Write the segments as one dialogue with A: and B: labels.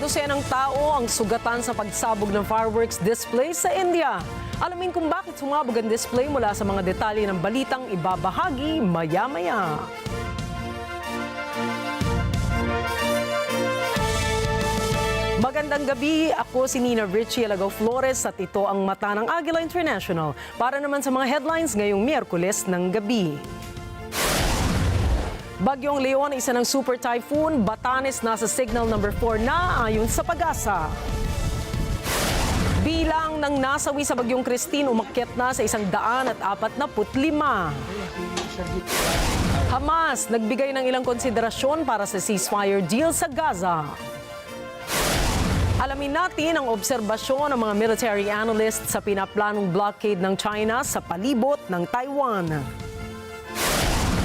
A: Dosenang tao ang sugatan sa pagsabog ng fireworks display sa India. Alamin kung bakit sumabog ang display mula sa mga detalye ng balitang ibabahagi maya-maya. Magandang gabi, ako si Nina Richie Alagaw Flores at ito ang Mata ng Agila International para naman sa mga headlines ngayong Miyerkules ng gabi. Bagyong Leon, isa ng super typhoon, Batanes nasa signal number 4 na ayon sa Pag-asa. Bilang ng nasawi sa Bagyong Christine umakyat na sa 145. Hamas nagbigay ng ilang konsiderasyon para sa ceasefire deal sa Gaza. Alamin natin ang obserbasyon ng mga military analysts sa pinaplanong blockade ng China sa palibot ng Taiwan.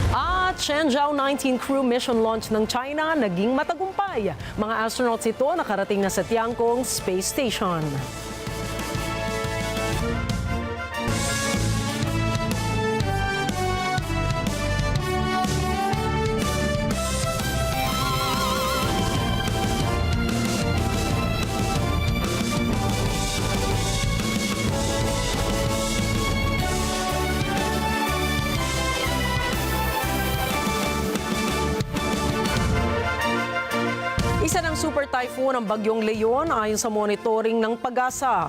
A: At Shenzhou 19 crew mission launch ng China naging matagumpay. Mga astronauts ito nakarating na sa Tiangong Space Station. Isa ng super typhoon ang Bagyong Leon ayon sa monitoring ng Pag-asa.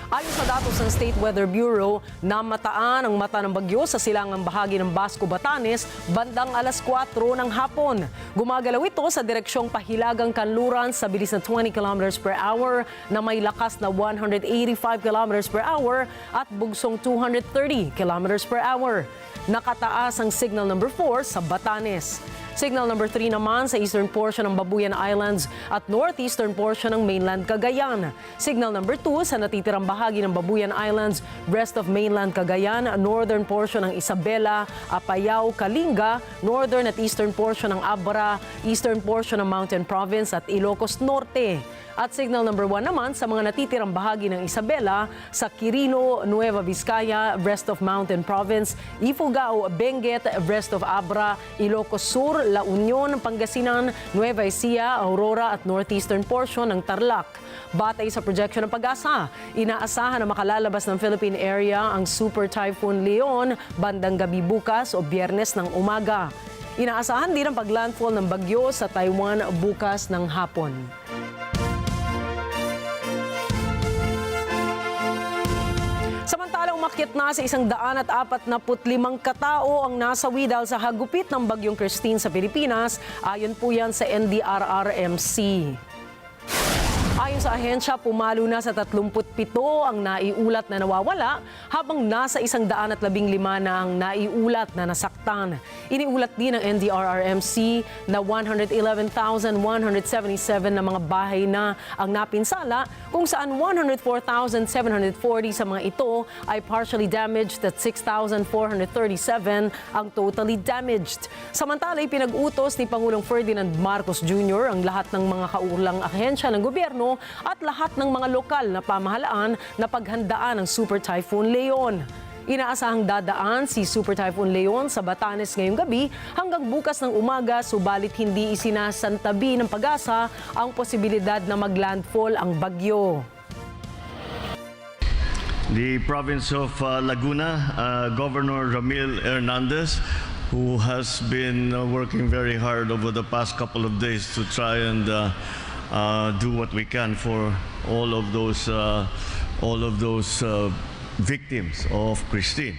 A: Ayon sa datos ng State Weather Bureau, namataan ang mata ng bagyo sa silangang bahagi ng Basco, Batanes bandang alas 4 ng hapon. Gumagalaw ito sa direksyong pahilagang kanluran sa bilis na 20 km per hour na may lakas na 185 km per hour at bugsong 230 km per hour. Nakataas ang signal number 4 sa Batanes. Signal number 3 naman sa eastern portion ng Babuyan Islands at northeastern portion ng mainland Cagayan. Signal number 2 sa natitirang bahagi ng Babuyan Islands, rest of mainland Cagayan, northern portion ng Isabela, Apayao, Kalinga, northern at eastern portion ng Abra, eastern portion ng Mountain Province at Ilocos Norte. At signal number 1 naman sa mga natitirang bahagi ng Isabela, sa Quirino, Nueva Vizcaya, rest of Mountain Province, Ifugao, Benguet, rest of Abra, Ilocos Sur, La Union, Pangasinan, Nueva Ecija, Aurora at northeastern portion ng Tarlac. Batay sa projection ng Pag-asa, inaasahan na makalalabas ng Philippine area ang Super Typhoon Leon bandang gabi bukas o Biyernes ng umaga. Inaasahan din ang paglandfall ng bagyo sa Taiwan bukas ng hapon. Samantala, umakyat na sa 145 katao ang nasawi dahil sa hagupit ng Bagyong Christine sa Pilipinas. Ayon po yan sa NDRRMC. Ayon sa ahensya, pumalo na sa 37 ang naiulat na nawawala habang nasa 115 na ang naiulat na nasaktan. Iniulat din ng NDRRMC na 111,177 na mga bahay na ang napinsala kung saan 104,740 sa mga ito ay partially damaged at 6,437 ang totally damaged. Samantala, ipinag-utos ni Pangulong Ferdinand Marcos Jr. ang lahat ng mga kauulang ahensya ng gobyerno at lahat ng mga lokal na pamahalaan na paghandaan ng Super Typhoon Leon. Inaasahang dadaan si Super Typhoon Leon sa Batanes ngayong gabi hanggang bukas ng umaga, subalit hindi isinasantabi ng Pag-asa ang posibilidad na maglandfall ang bagyo.
B: The province of Laguna, Governor Ramil Hernandez, who has been working very hard over the past couple of days to try and do what we can for all of those victims of Christine.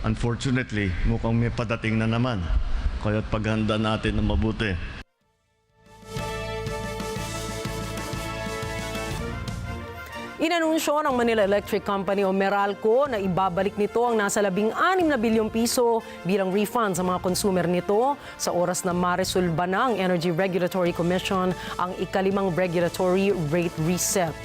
B: Unfortunately, mukhang may padating na naman. Kaya't paghanda natin na mabuti.
A: Inanunsyo ng Manila Electric Company o Meralco na ibabalik nito ang nasa 16 na bilyong piso bilang refund sa mga consumer nito sa oras na maresolba na ang Energy Regulatory Commission ang ika-5 regulatory rate reset.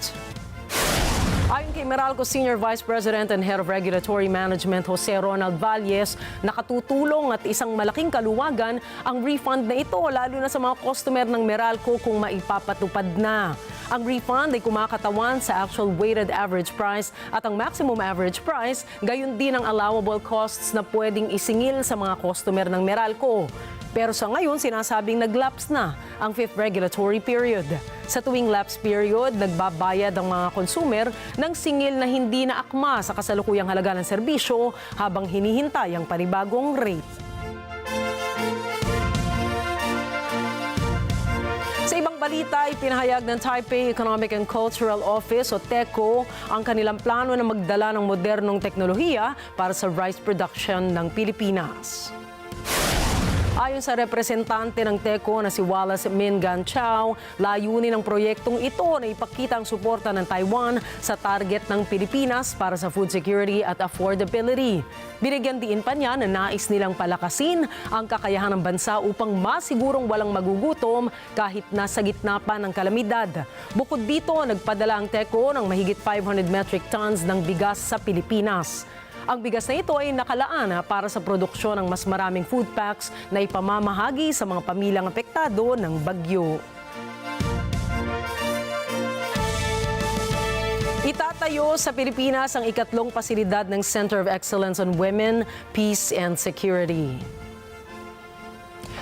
A: Ayon kay Meralco Senior Vice President and Head of Regulatory Management Jose Ronald Valles, nakatutulong at isang malaking kaluwagan ang refund na ito lalo na sa mga customer ng Meralco kung maipapatupad na. Ang refund ay kumakatawan sa actual weighted average price at ang maximum average price, gayon din ang allowable costs na pwedeng isingil sa mga customer ng Meralco. Pero sa ngayon, sinasabing nag-lapse na ang 5th regulatory period. Sa tuwing lapse period, nagbabayad ang mga consumer ng singil na hindi na akma sa kasalukuyang halaga ng serbisyo habang hinihintay ang panibagong rate. Sa ibang balita, ipinahayag ng Taipei Economic and Cultural Office o TECO ang kanilang plano na magdala ng modernong teknolohiya para sa rice production ng Pilipinas. Ayon sa representante ng TECO na si Wallace Mingan Chow, layunin ng proyektong ito na ipakita ang suporta ng Taiwan sa target ng Pilipinas para sa food security at affordability. Binigyan diin pa niya na nais nilang palakasin ang kakayahan ng bansa upang masigurong walang magugutom kahit nasa gitna pa ng kalamidad. Bukod dito, nagpadala ang TECO ng mahigit 500 metric tons ng bigas sa Pilipinas. Ang bigas na ito ay nakalaan para sa produksyon ng mas maraming food packs na ipamamahagi sa mga pamilyang apektado ng bagyo. Itatayo sa Pilipinas ang ikatlong pasilidad ng Center of Excellence on Women, Peace and Security.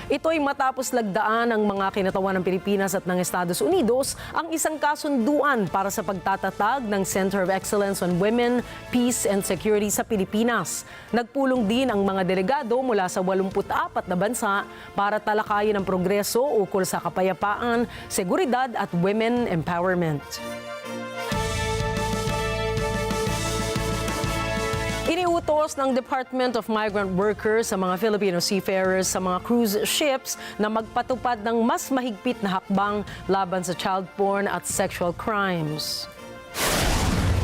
A: Ito ay matapos lagdaan ng mga kinatawan ng Pilipinas at ng Estados Unidos ang isang kasunduan para sa pagtatatag ng Center of Excellence on Women, Peace and Security sa Pilipinas. Nagpulong din ang mga delegado mula sa 84 na bansa para talakayin ang progreso ukol sa kapayapaan, seguridad at women empowerment. Iniutos ng Department of Migrant Workers sa mga Filipino seafarers sa mga cruise ships na magpatupad ng mas mahigpit na hakbang laban sa child porn at sexual crimes.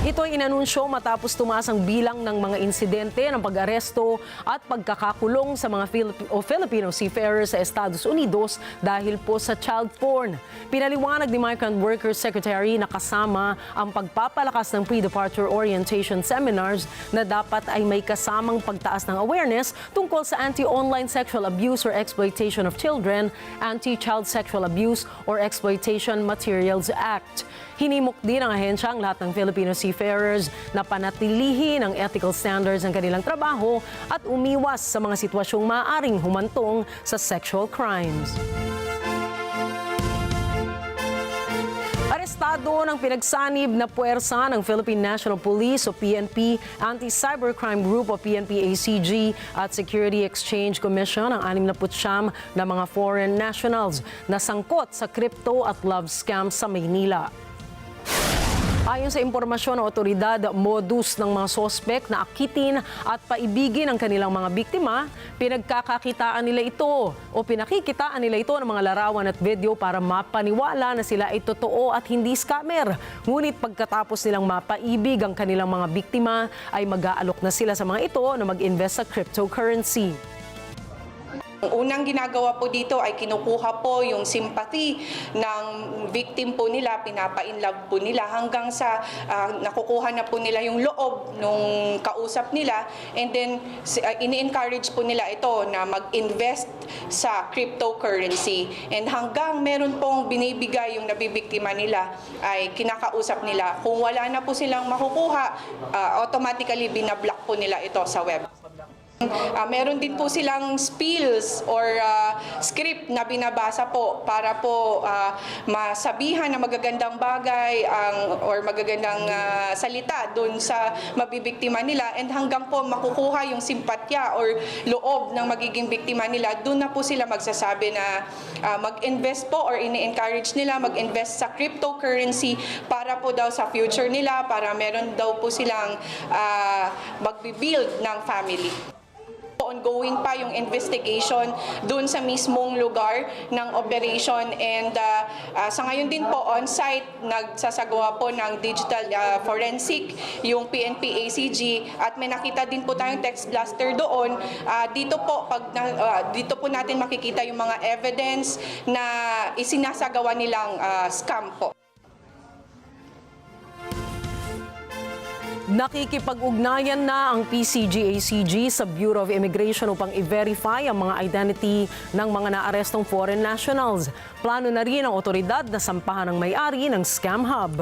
A: Ito ay inanunsyo matapos tumaas ang bilang ng mga insidente ng pag-aresto at pagkakakulong sa mga Filipino seafarers sa Estados Unidos dahil po sa child porn. Pinaliwanag ni Migrant Workers Secretary na kasama ang pagpapalakas ng pre-departure orientation seminars na dapat ay may kasamang pagtaas ng awareness tungkol sa Anti-Online Sexual Abuse or Exploitation of Children, Anti-Child Sexual Abuse or Exploitation Materials Act. Hinimok din ng ahensya ang lahat ng Filipino seafarers na panatilihin ang ethical standards ng kanilang trabaho at umiwas sa mga sitwasyong maaaring humantong sa sexual crimes. Arestado ng pinagsanib na puwersa ng Philippine National Police o PNP, Anti-Cybercrime Group o PNP-ACG at Security Exchange Commission ang 69 na mga foreign nationals na sangkot sa crypto at love scam sa Maynila. Ayon sa impormasyon ng otoridad, modus ng mga sospek na akitin at paibigin ang kanilang mga biktima, pinagkakakitaan nila ito o pinakikitaan nila ito ng mga larawan at video para mapaniwala na sila ay totoo at hindi scammer. Ngunit pagkatapos nilang mapaibig ang kanilang mga biktima, ay mag-aalok na sila sa mga ito na mag-invest sa cryptocurrency.
C: Ang unang ginagawa po dito ay kinukuha po yung sympathy ng victim po nila, pinapa-inlove po nila hanggang sa nakukuha na po nila yung loob nung kausap nila, and then ini-encourage po nila ito na mag-invest sa cryptocurrency. And hanggang meron pong binibigay yung nabibiktima nila ay kinakausap nila. Kung wala na po silang makukuha, automatically binablock po nila ito sa web. Meron din po silang spills or script na binabasa po para po masabihan na magagandang bagay or magagandang salita doon sa mabibiktima nila, and hanggang po makukuha yung simpatya or loob ng magiging biktima nila, doon na po sila magsasabi na mag-invest po or ini-encourage nila mag-invest sa cryptocurrency para po daw sa future nila, para meron daw po silang mag-build ng family. Ongoing pa yung investigation doon sa mismong lugar ng operation, and sa ngayon din po on-site nagsasagawa po ng digital forensic yung PNP-ACG, at may nakita din po tayong text blaster doon. Dito po natin makikita yung mga evidence na isinasagawa nilang scam po.
A: Nakikipag-ugnayan na ang PCG-ACG sa Bureau of Immigration upang i-verify ang mga identity ng mga naarestong foreign nationals. Plano na rin ang otoridad na sampahan ang may-ari ng scam hub.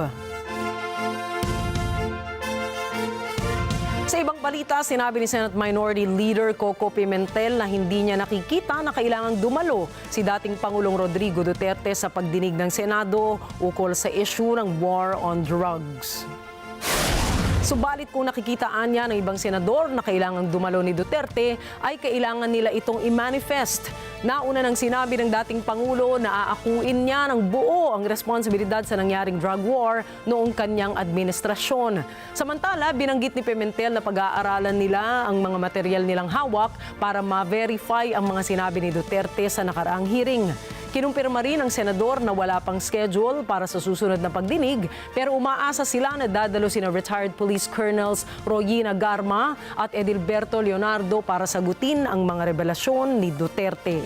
A: Sa ibang balita, sinabi ni Senate Minority Leader Coco Pimentel na hindi niya nakikita na kailangang dumalo si dating Pangulong Rodrigo Duterte sa pagdinig ng Senado ukol sa issue ng war on drugs. Subalit kung nakikitaan niya ng ibang senador na kailangang dumalo ni Duterte, ay kailangan nila itong i-manifest. Nauna nang sinabi ng dating Pangulo na aakuin niya ng buo ang responsibilidad sa nangyaring drug war noong kanyang administrasyon. Samantala, binanggit ni Pimentel na pag-aaralan nila ang mga material nilang hawak para ma-verify ang mga sinabi ni Duterte sa nakaraang hearing. Kinumpirma rin ng senador na wala pang schedule para sa susunod na pagdinig, pero umaasa sila na dadalo sina retired police colonels Royina Garma at Edilberto Leonardo para sagutin ang mga revelasyon ni Duterte.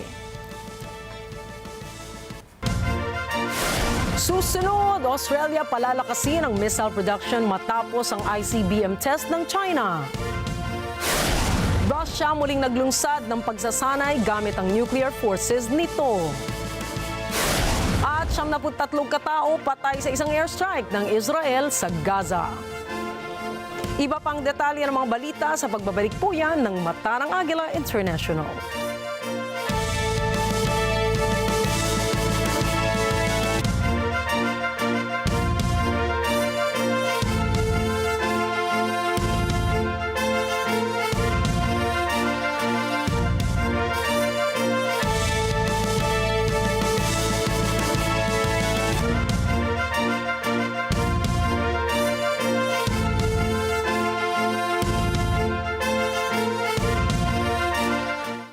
A: Susunod, Australia palalakasin ang missile production matapos ang ICBM test ng China. Russia muling naglungsad ng pagsasanay gamit ang nuclear forces nito. At 73 katao patay sa isang airstrike ng Israel sa Gaza. Iba pang detalye ng mga balita sa pagbabalik po yan ng Mata ng Agila International.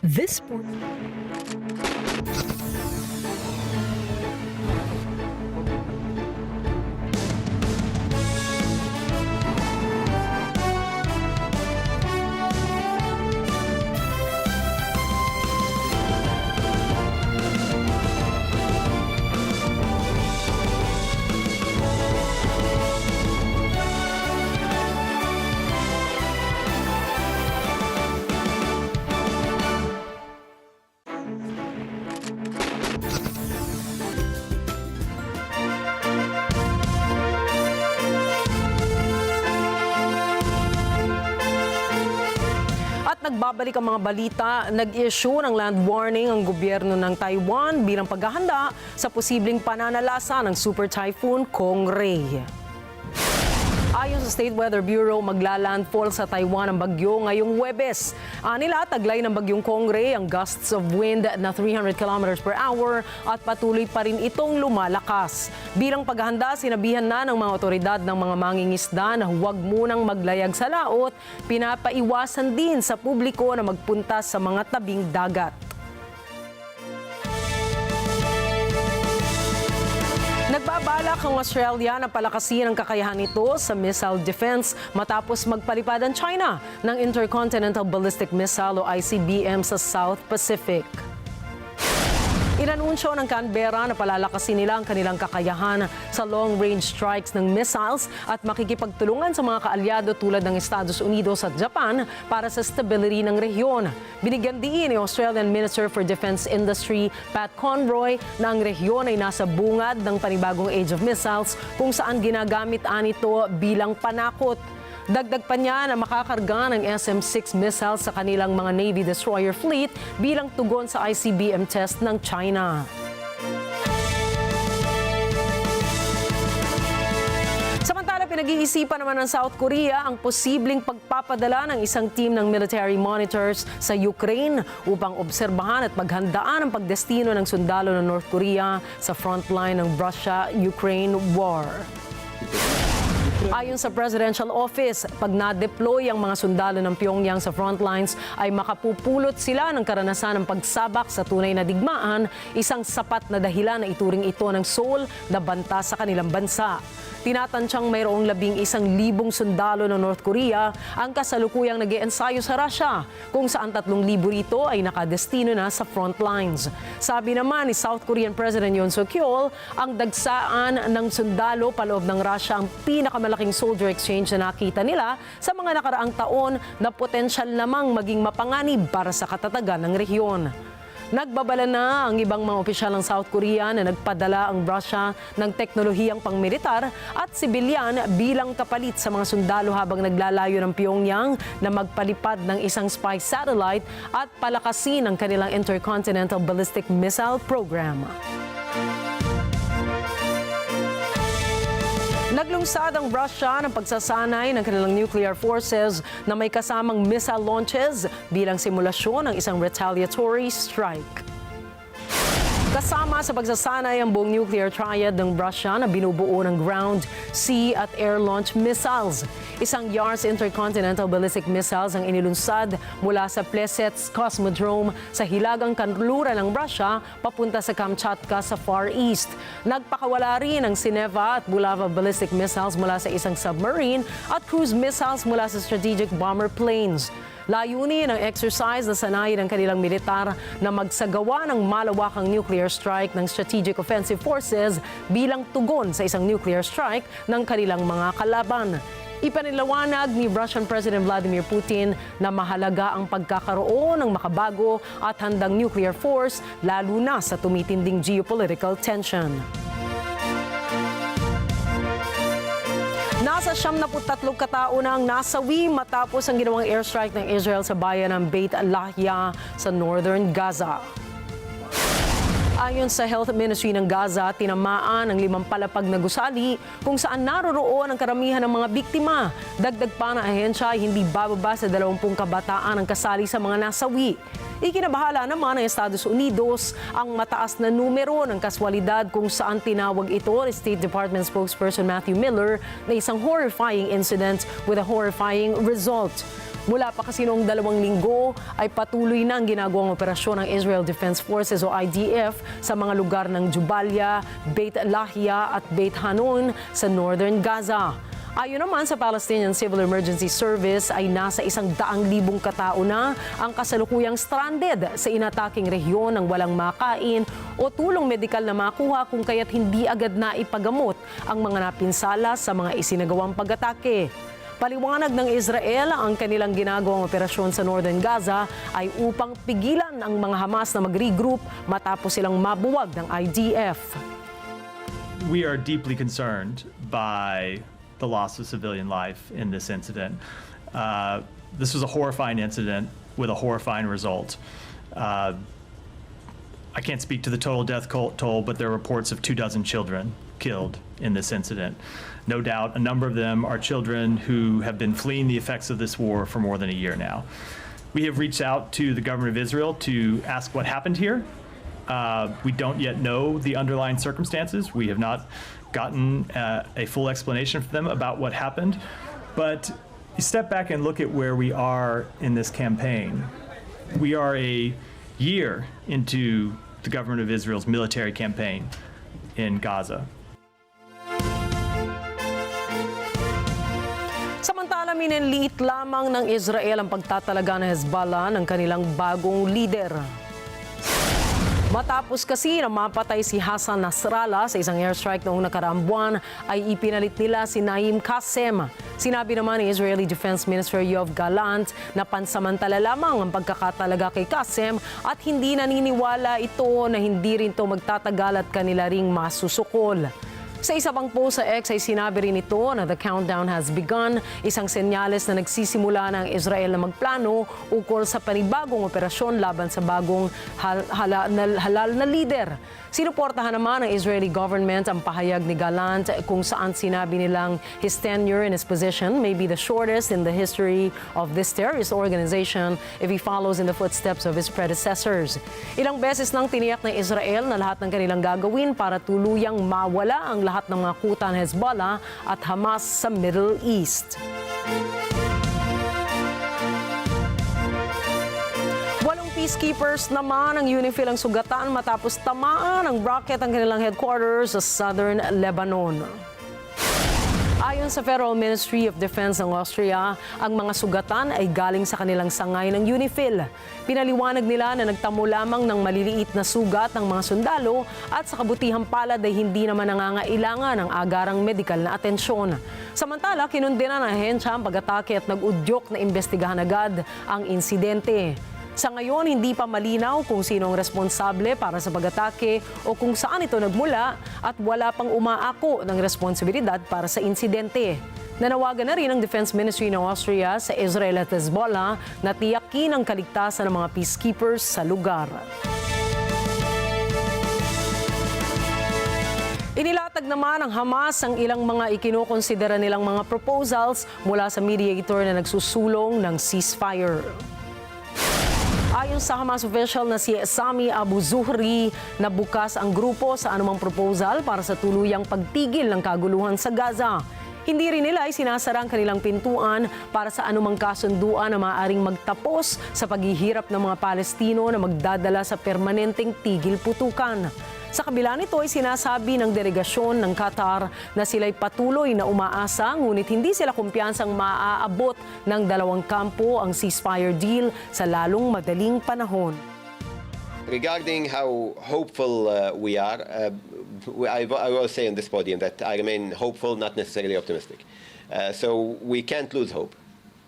D: This morning.
A: Nagbabalik ang mga balita, nag-issue ng land warning ang gobyerno ng Taiwan bilang paghahanda sa posibleng pananalasa ng super typhoon Kongray. Ayon sa State Weather Bureau, maglalandfall sa Taiwan ang bagyo ngayong Huwebes. Anila, taglay ng bagyong Kongray ang gusts of wind na 300 km per hour at patuloy pa rin itong lumalakas. Bilang paghahanda, sinabihan na ng mga otoridad ng mga mangingisda na huwag munang maglayag sa laot, pinapaiwasan din sa publiko na magpunta sa mga tabing dagat. Nagbabalak ang Australia na palakasin ang kakayahan nito sa missile defense matapos magpalipad ang China ng Intercontinental Ballistic Missile o ICBM sa South Pacific. Inanunsyo ng Canberra na palalakasin nila ang kanilang kakayahan sa long-range strikes ng missiles at makikipagtulungan sa mga kaalyado tulad ng Estados Unidos at Japan para sa stability ng rehiyon. Binigyan din ni Australian Minister for Defense Industry Pat Conroy na ang rehiyon ay nasa bungad ng panibagong age of missiles kung saan ginagamit nito bilang panakot. Dagdag pa niya na makakarga ng SM-6 missiles sa kanilang mga Navy destroyer fleet bilang tugon sa ICBM test ng China. Samantala, pinag-iisipan naman ng South Korea ang posibleng pagpapadala ng isang team ng military monitors sa Ukraine upang obserbahan at paghandaan ang pagdestino ng sundalo ng North Korea sa frontline ng Russia-Ukraine war. Ayon sa Presidential Office, pag na-deploy ang mga sundalo ng Pyongyang sa frontlines ay makapupulot sila ng karanasan ng pagsabak sa tunay na digmaan, isang sapat na dahilan na ituring ito ng Seoul na banta sa kanilang bansa. Tinatansyang mayroong 11,000 sundalo ng North Korea ang kasalukuyang nag-iensayo sa Russia, kung saan 3,000 rito ay nakadestino na sa frontlines. Sabi naman ni South Korean President Yoon Suk-yeol, ang dagsaan ng sundalo paloob ng Russia ang pinakamalaking soldier exchange na nakita nila sa mga nakaraang taon na potensyal namang maging mapanganib para sa katatagan ng rehiyon. Nagbabala na ang ibang mga opisyal ng South Korea na nagpadala ang Russia ng teknolohiyang pangmilitar at sibilyan bilang kapalit sa mga sundalo habang naglalayo ng Pyongyang na magpalipad ng isang spy satellite at palakasin ang kanilang intercontinental ballistic missile program. Naglungsad ang Russia ng pagsasanay ng kanilang nuclear forces na may kasamang missile launches bilang simulasyon ng isang retaliatory strike. Kasama sa pagsasanay ang buong nuclear triad ng Russia na binubuo ng ground, sea at air launch missiles. Isang Yars intercontinental ballistic missiles ang inilunsad mula sa Plesets Cosmodrome sa hilagang kanluran ng Russia papunta sa Kamchatka sa Far East. Nagpakawala rin ang Sineva at Bulava ballistic missiles mula sa isang submarine at cruise missiles mula sa strategic bomber planes. Layunin ng exercise na sanayin ng kanilang militar na magsagawa ng malawakang nuclear strike ng strategic offensive forces bilang tugon sa isang nuclear strike ng kanilang mga kalaban. Ipanilawanag ni Russian President Vladimir Putin na mahalaga ang pagkakaroon ng makabago at handang nuclear force lalo na sa tumitinding geopolitical tension. Nasa 73 katao na ang nasawi matapos ang ginawang airstrike ng Israel sa bayan ng Beit Lahia sa northern Gaza. Ayon sa Health Ministry ng Gaza, tinamaan ang 5 palapag na gusali kung saan naroroon ang karamihan ng mga biktima. Dagdag pa ng ahensya ay hindi bababa sa 20 kabataan ang kasali sa mga nasawi. Ikinabahala naman ng Estados Unidos ang mataas na numero ng kaswalidad kung saan tinawag ito ni State Department spokesperson Matthew Miller na isang horrifying incident with a horrifying result. Mula pa kasi noong 2 linggo ay patuloy na ang ginagawang operasyon ng Israel Defense Forces o IDF sa mga lugar ng Jubalia, Beit Lahia at Beit Hanun sa northern Gaza. Ayon naman sa Palestinian Civil Emergency Service ay nasa 100,000 katao na ang kasalukuyang stranded sa inataking rehiyon ng walang makain o tulong medikal na makuha kung kaya't hindi agad na ipagamot ang mga napinsala sa mga isinagawang pag-atake. Paliwanag ng Israel ang kanilang ginagawang operasyon sa northern Gaza ay upang pigilan ang mga Hamas na mag-regroup matapos silang mabuwag ng IDF.
D: We are deeply concerned by the loss of civilian life in this incident. This was a horrifying incident with a horrifying result. I can't speak to the total death toll, but there are reports of 24 children killed in this incident. No doubt, a number of them are children who have been fleeing the effects of this war for more than a year now. We have reached out to the government of Israel to ask what happened here. We don't yet know the underlying circumstances. We have not gotten a full explanation from them about what happened. But you step back and look at where we are in this campaign. We are a year into the government of Israel's military campaign in Gaza.
A: Samantala, minenliit lamang ng Israel ang pagtatalaga ng Hezbollah ng kanilang bagong leader. Matapos kasi na mapatay si Hassan Nasrallah sa isang airstrike noong nakaraang buwan, ay ipinalit nila si Naim Qassem. Sinabi naman ni Israeli Defense Minister Yoav Gallant na pansamantala lamang ang pagkakatalaga kay Qassem at hindi naniniwala ito na hindi rin ito magtatagal at kanila ring masusukol. Sa isa pang post sa X ay sinabi rin ito na the countdown has begun, isang senyales na nagsisimula ng Israel na magplano ukol sa panibagong operasyon laban sa bagong halal na leader. Sinuportahan naman ng Israeli government ang pahayag ni Gallant kung saan sinabi nilang his tenure in his position may be the shortest in the history of this terrorist organization if he follows in the footsteps of his predecessors. Ilang beses nang tiniyak ng Israel na lahat ng kanilang gagawin para tuluyang mawala ang lahat ng mga kuta ng Hezbollah at Hamas sa Middle East. 8 peacekeepers naman ang UNIFIL ang sugatan matapos tamaan ng rocket ang kanilang headquarters sa southern Lebanon. Ayon sa Federal Ministry of Defense ng Austria, ang mga sugatan ay galing sa kanilang sangay ng UNIFIL. Pinaliwanag nila na nagtamo lamang ng maliliit na sugat ng mga sundalo at sa kabutihang palad ay hindi naman nangangailangan ng agarang medikal na atensyon. Samantala, kinundena ng ahensya ang pag-atake at nag-udyok na imbestigahan agad ang insidente. Sa ngayon, hindi pa malinaw kung sino ang responsable para sa pag-atake o kung saan ito nagmula at wala pang umaako ng responsibilidad para sa insidente. Nanawagan na rin ang Defense Ministry ng Austria sa Israel at Hezbollah na tiyakin ang kaligtasan ng mga peacekeepers sa lugar. Inilatag naman ng Hamas ang ilang mga ikinokonsidera nilang mga proposals mula sa mediator na nagsusulong ng ceasefire. Ayon sa Hamas official na si Sami Abu Zuhri, na bukas ang grupo sa anumang proposal para sa tuluyang pagtigil ng kaguluhan sa Gaza. Hindi rin nila isinasara ang kanilang pintuan para sa anumang kasunduan na maaaring magtapos sa paghihirap ng mga Palestino na magdadala sa permanenteng tigil putukan. Sa kabila nito ay sinasabi ng delegasyon ng Qatar na sila'y patuloy na umaasa ngunit hindi sila kumpiyansang maaabot ng dalawang kampo ang ceasefire deal sa lalong madaling panahon.
E: Regarding how hopeful we are, I will say on this podium that I remain hopeful, not necessarily optimistic. So we can't lose hope.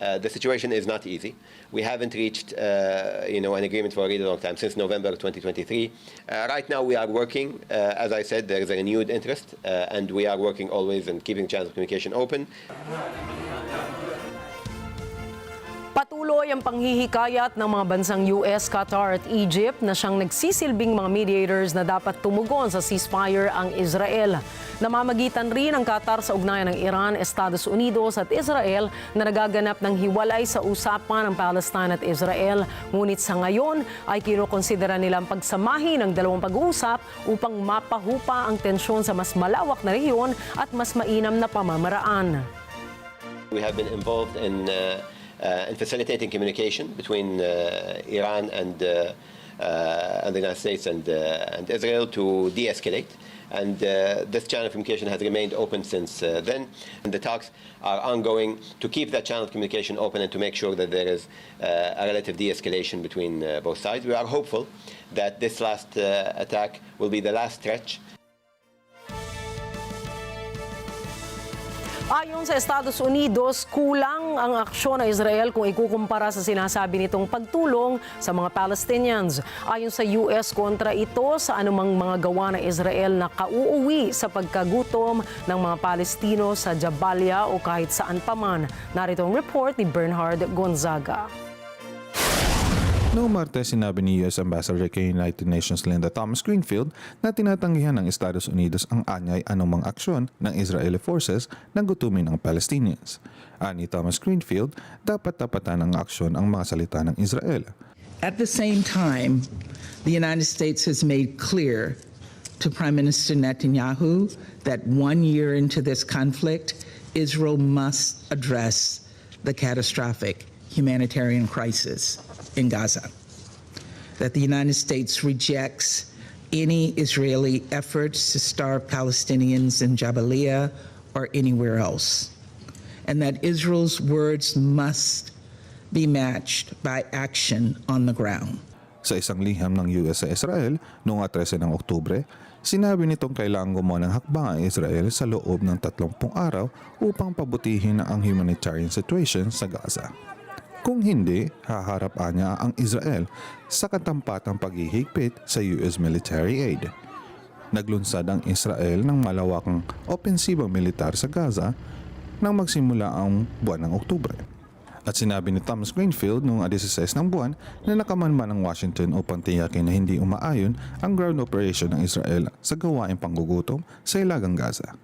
E: The situation is not easy. We haven't reached an agreement for a really long time, since November 2023. Right now we are working. As I said, there is a renewed interest, and we are working always and keeping channels of communication open.
A: Patuloy ang panghihikayat ng mga bansang US, Qatar at Egypt na siyang nagsisilbing mga mediators na dapat tumugon sa ceasefire ang Israel. Namamagitan rin ang Qatar sa ugnayan ng Iran, Estados Unidos at Israel na nagaganap ng hiwalay sa usapan ng Palestine at Israel. Ngunit sa ngayon ay kinukonsidera nilang pagsamahin ang dalawang pag-uusap upang mapahupa ang tensyon sa mas malawak na rehiyon at mas mainam na pamamaraan.
E: We have been involved in facilitating communication between Iran and the United States and Israel to de-escalate. And this channel of communication has remained open since then. And the talks are ongoing to keep that channel of communication open and to make sure that there is a relative de-escalation between both sides. We are hopeful that this last attack will be the last stretch.
A: Ayon sa Estados Unidos, kulang ang aksyon ng Israel kung ikukumpara sa sinasabi nitong pagtulong sa mga Palestinians. Ayon sa US, kontra ito sa anumang mga gawa ng Israel na kauuwi sa pagkagutom ng mga Palestino sa Jabalia o kahit saan paman. Narito ang report ni Bernhard Gonzaga.
F: Noong Martes, sinabi ni U.S. Ambassador kay United Nations Linda Thomas-Greenfield na tinatanggihan ng Estados Unidos ang anyay anumang aksyon ng Israeli forces na gutumin ang Palestinians. Ani Thomas-Greenfield, dapat tapatan ang aksyon ang mga salita ng Israel.
G: At the same time, the United States has made clear to Prime Minister Netanyahu that 1 year into this conflict, Israel must address the catastrophic humanitarian crisis in Gaza, that the United States rejects any Israeli efforts to starve Palestinians in Jabalia or anywhere else, and that Israel's words must be matched by action on the ground.
F: Sa isang liham ng US sa Israel noong 13 ng Oktubre, sinabi nitong kailangang gumawa ng hakbang ang Israel sa loob ng 30 araw upang pabutihin ang humanitarian situation sa Gaza. Kung hindi, haharap niya ang Israel sa katampatang paghihigpit sa US military aid. Naglunsad ang Israel ng malawakang opensibang militar sa Gaza nang magsimula ang buwan ng Oktubre. At sinabi ni Thomas Greenfield noong 16 ng buwan na nakamanman ng Washington upang tiyakin na hindi umaayon ang ground operation ng Israel sa gawaing panggugutom sa Ilagang Gaza.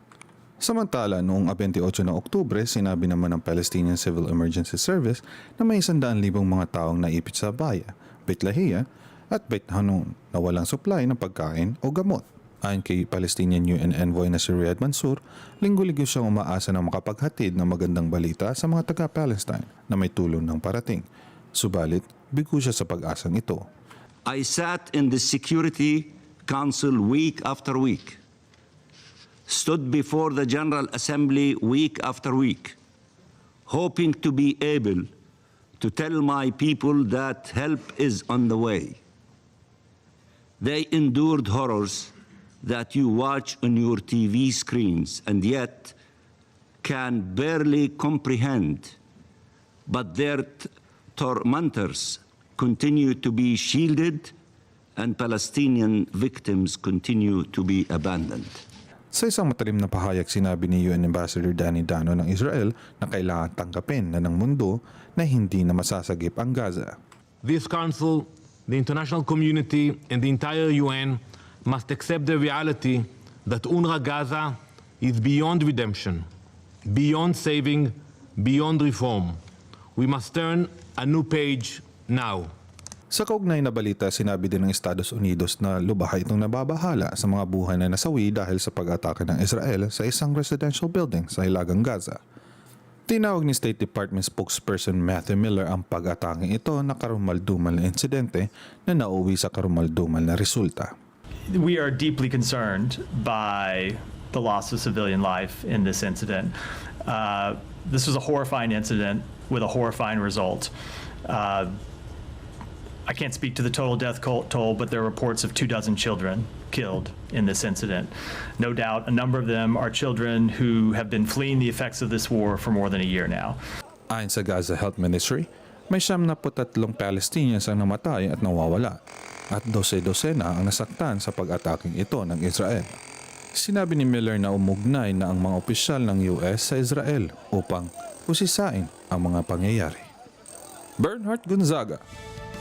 F: Samantala, noong 28 ng Oktubre, sinabi naman ng Palestinian Civil Emergency Service na may 100,000 mga taong naipit sa Baya, Beit Lahia at Beit Hanun na walang supply ng pagkain o gamot. Ayon kay Palestinian UN Envoy na si Riyad Mansour, linggo-linggo siyang umaasa na makapaghatid ng magandang balita sa mga taga-Palestine na may tulong ng parating. Subalit, bigo siya sa pag-asang ito.
H: I sat in the Security Council week after week, stood before the General Assembly week after week, hoping to be able to tell my people that help is on the way. They endured horrors that you watch on your TV screens and yet can barely comprehend, but their tormentors continue to be shielded and Palestinian victims continue to be abandoned.
F: Sa isang matalim na pahayag, sinabi ni UN Ambassador Danny Dano ng Israel na kailangan tanggapin na ng mundo na hindi na masasagip ang Gaza.
I: This Council, the international community, and the entire UN must accept the reality that UNRWA Gaza is beyond redemption, beyond saving, beyond reform. We must turn a new page now.
F: Sa kaugnay na balita, sinabi din ng Estados Unidos na lubahay itong nababahala sa mga buhay na nasawi dahil sa pag-atake ng Israel sa isang residential building sa hilagang Gaza. Tinawag ni State Department spokesperson Matthew Miller ang pag-atake ito na karumaldumal na insidente na nauwi sa karumaldumal na resulta.
D: We are deeply concerned by the loss of civilian life in this incident. This was a horrifying incident with a horrifying result. I can't speak to the total death toll, but there are reports of 24 children killed in this incident. No doubt, a number of them are children who have been fleeing the effects of this war for more than a year now.
F: Ayon sa Gaza Health Ministry, may 73 Palestinians ang namatay at nawawala, at 12-dosena ang nasaktan sa pag-ataking ito ng Israel. Sinabi ni Miller na umugnay na ang mga opisyal ng US sa Israel upang usisain ang mga pangyayari. Bernhard Gonzaga,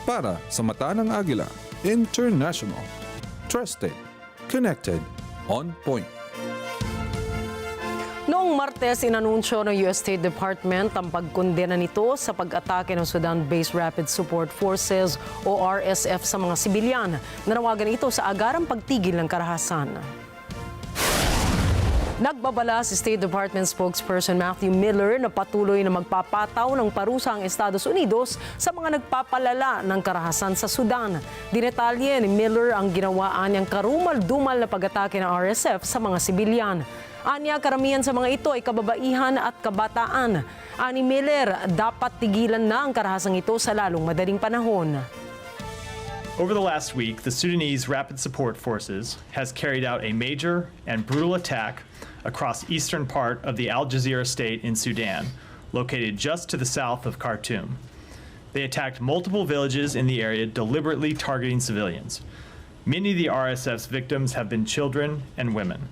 F: para sa Mata ng Agila International. Trusted, connected, on point.
A: Noong Martes, inanunsyo ng US State Department ang pagkondena nito sa pag-atake ng Sudan-based Rapid Support Forces o RSF sa mga sibilyan. Nanawagan ito sa agarang pagtigil ng karahasan. Nagbabala si State Department spokesperson Matthew Miller na patuloy na magpapataw ng parusa ang Estados Unidos sa mga nagpapalala ng karahasan sa Sudan. Dinetalye ni Miller ang ginawaan niyang karumal-dumal na pag-atake ng RSF sa mga sibilyan. Anya, karamihan sa mga ito ay kababaihan at kabataan. Ani Miller, dapat tigilan na ang karahasang ito sa lalong madaling panahon.
D: Over the last week, the Sudanese Rapid Support Forces has carried out a major and brutal attack across eastern part of the Al Jazeera state in Sudan, located just to the south of Khartoum. They attacked multiple villages in the area, deliberately targeting civilians. Many of the RSF's victims have been children and women.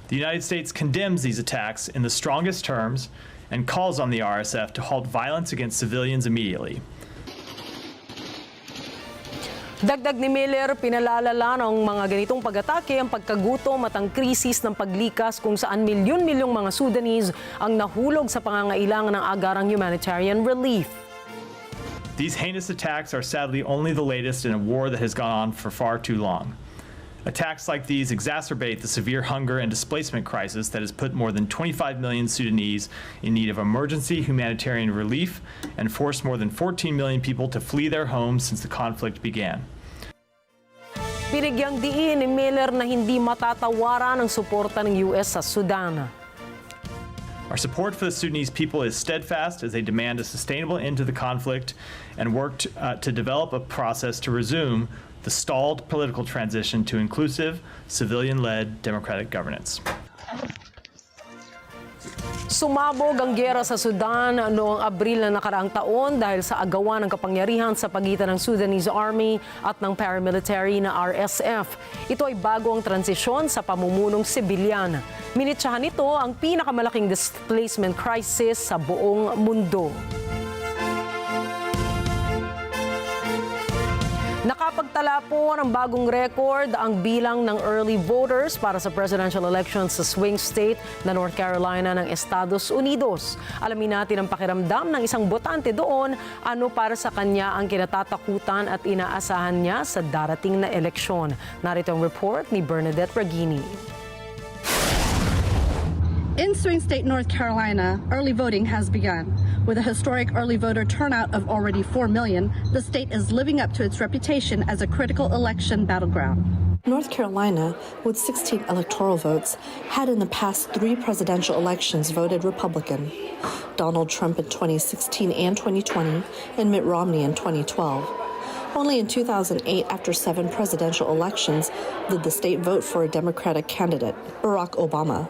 D: The United States condemns these attacks in the strongest terms and calls on the RSF to halt violence against civilians immediately.
A: Dagdag ni Miller, pinalalala ng mga ganitong pag-atake ang pagkagutom at ang krisis ng paglikas kung saan milyon-milyong mga Sudanese ang nahulog sa pangangailangan ng agarang humanitarian relief.
D: These heinous attacks are sadly only the latest in a war that has gone on for far too long. Attacks like these exacerbate the severe hunger and displacement crisis that has put more than 25 million Sudanese in need of emergency humanitarian relief and forced more than 14 million people to flee their homes since the conflict began.
A: Binigyang diin ni Miller na hindi matatawaran ang suporta ng US sa Sudan.
D: Our support for the Sudanese people is steadfast as they demand a sustainable end to the conflict and work to develop a process to resume the stalled political transition to inclusive, civilian-led democratic governance.
A: Sumabog ang giyera sa Sudan noong Abril na nakaraang taon dahil sa agawan ng kapangyarihan sa pagitan ng Sudanese Army at ng paramilitary na RSF. Ito ay bago ang transisyon sa pamumunong sibilyan. Minitsahan nito ang pinakamalaking displacement crisis sa buong mundo. Nakapagtala po ng bagong record ang bilang ng early voters para sa presidential elections sa swing state na North Carolina ng Estados Unidos. Alamin natin ang pakiramdam ng isang botante doon, ano para sa kanya ang kinatatakutan at inaasahan niya sa darating na eleksyon. Narito ang report ni Bernadette Ragini.
J: In swing state North Carolina, early voting has begun. With a historic early voter turnout of already 4 million, the state is living up to its reputation as a critical election battleground.
K: North Carolina, with 16 electoral votes, had in the past 3 presidential elections voted Republican. Donald Trump in 2016 and 2020, and Mitt Romney in 2012. Only in 2008, after 7 presidential elections, did the state vote for a Democratic candidate, Barack Obama.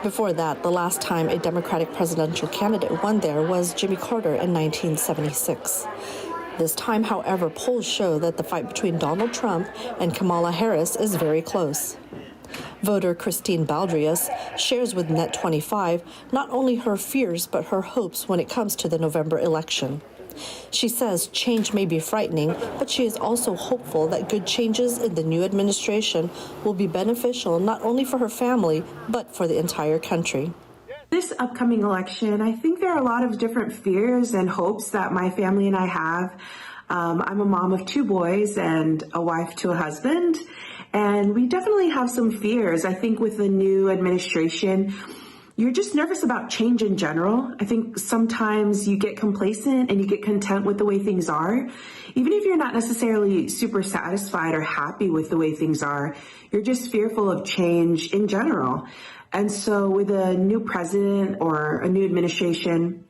K: Before that, the last time a Democratic presidential candidate won there was Jimmy Carter in 1976. This time, however, polls show that the fight between Donald Trump and Kamala Harris is very close. Voter Christine Baldrias shares with NET25 not only her fears but her hopes when it comes to the November election. She says change may be frightening, but she is also hopeful that good changes in the new administration will be beneficial not only for her family but for the entire country.
L: This upcoming election, I think there are a lot of different fears and hopes that my family and I have. I'm a mom of 2 boys and a wife to a husband, and we definitely have some fears. I think with the new administration, you're just nervous about change in general. I think sometimes you get complacent and you get content with the way things are. Even if you're not necessarily super satisfied or happy with the way things are, you're just fearful of change in general. And so with a new president or a new administration,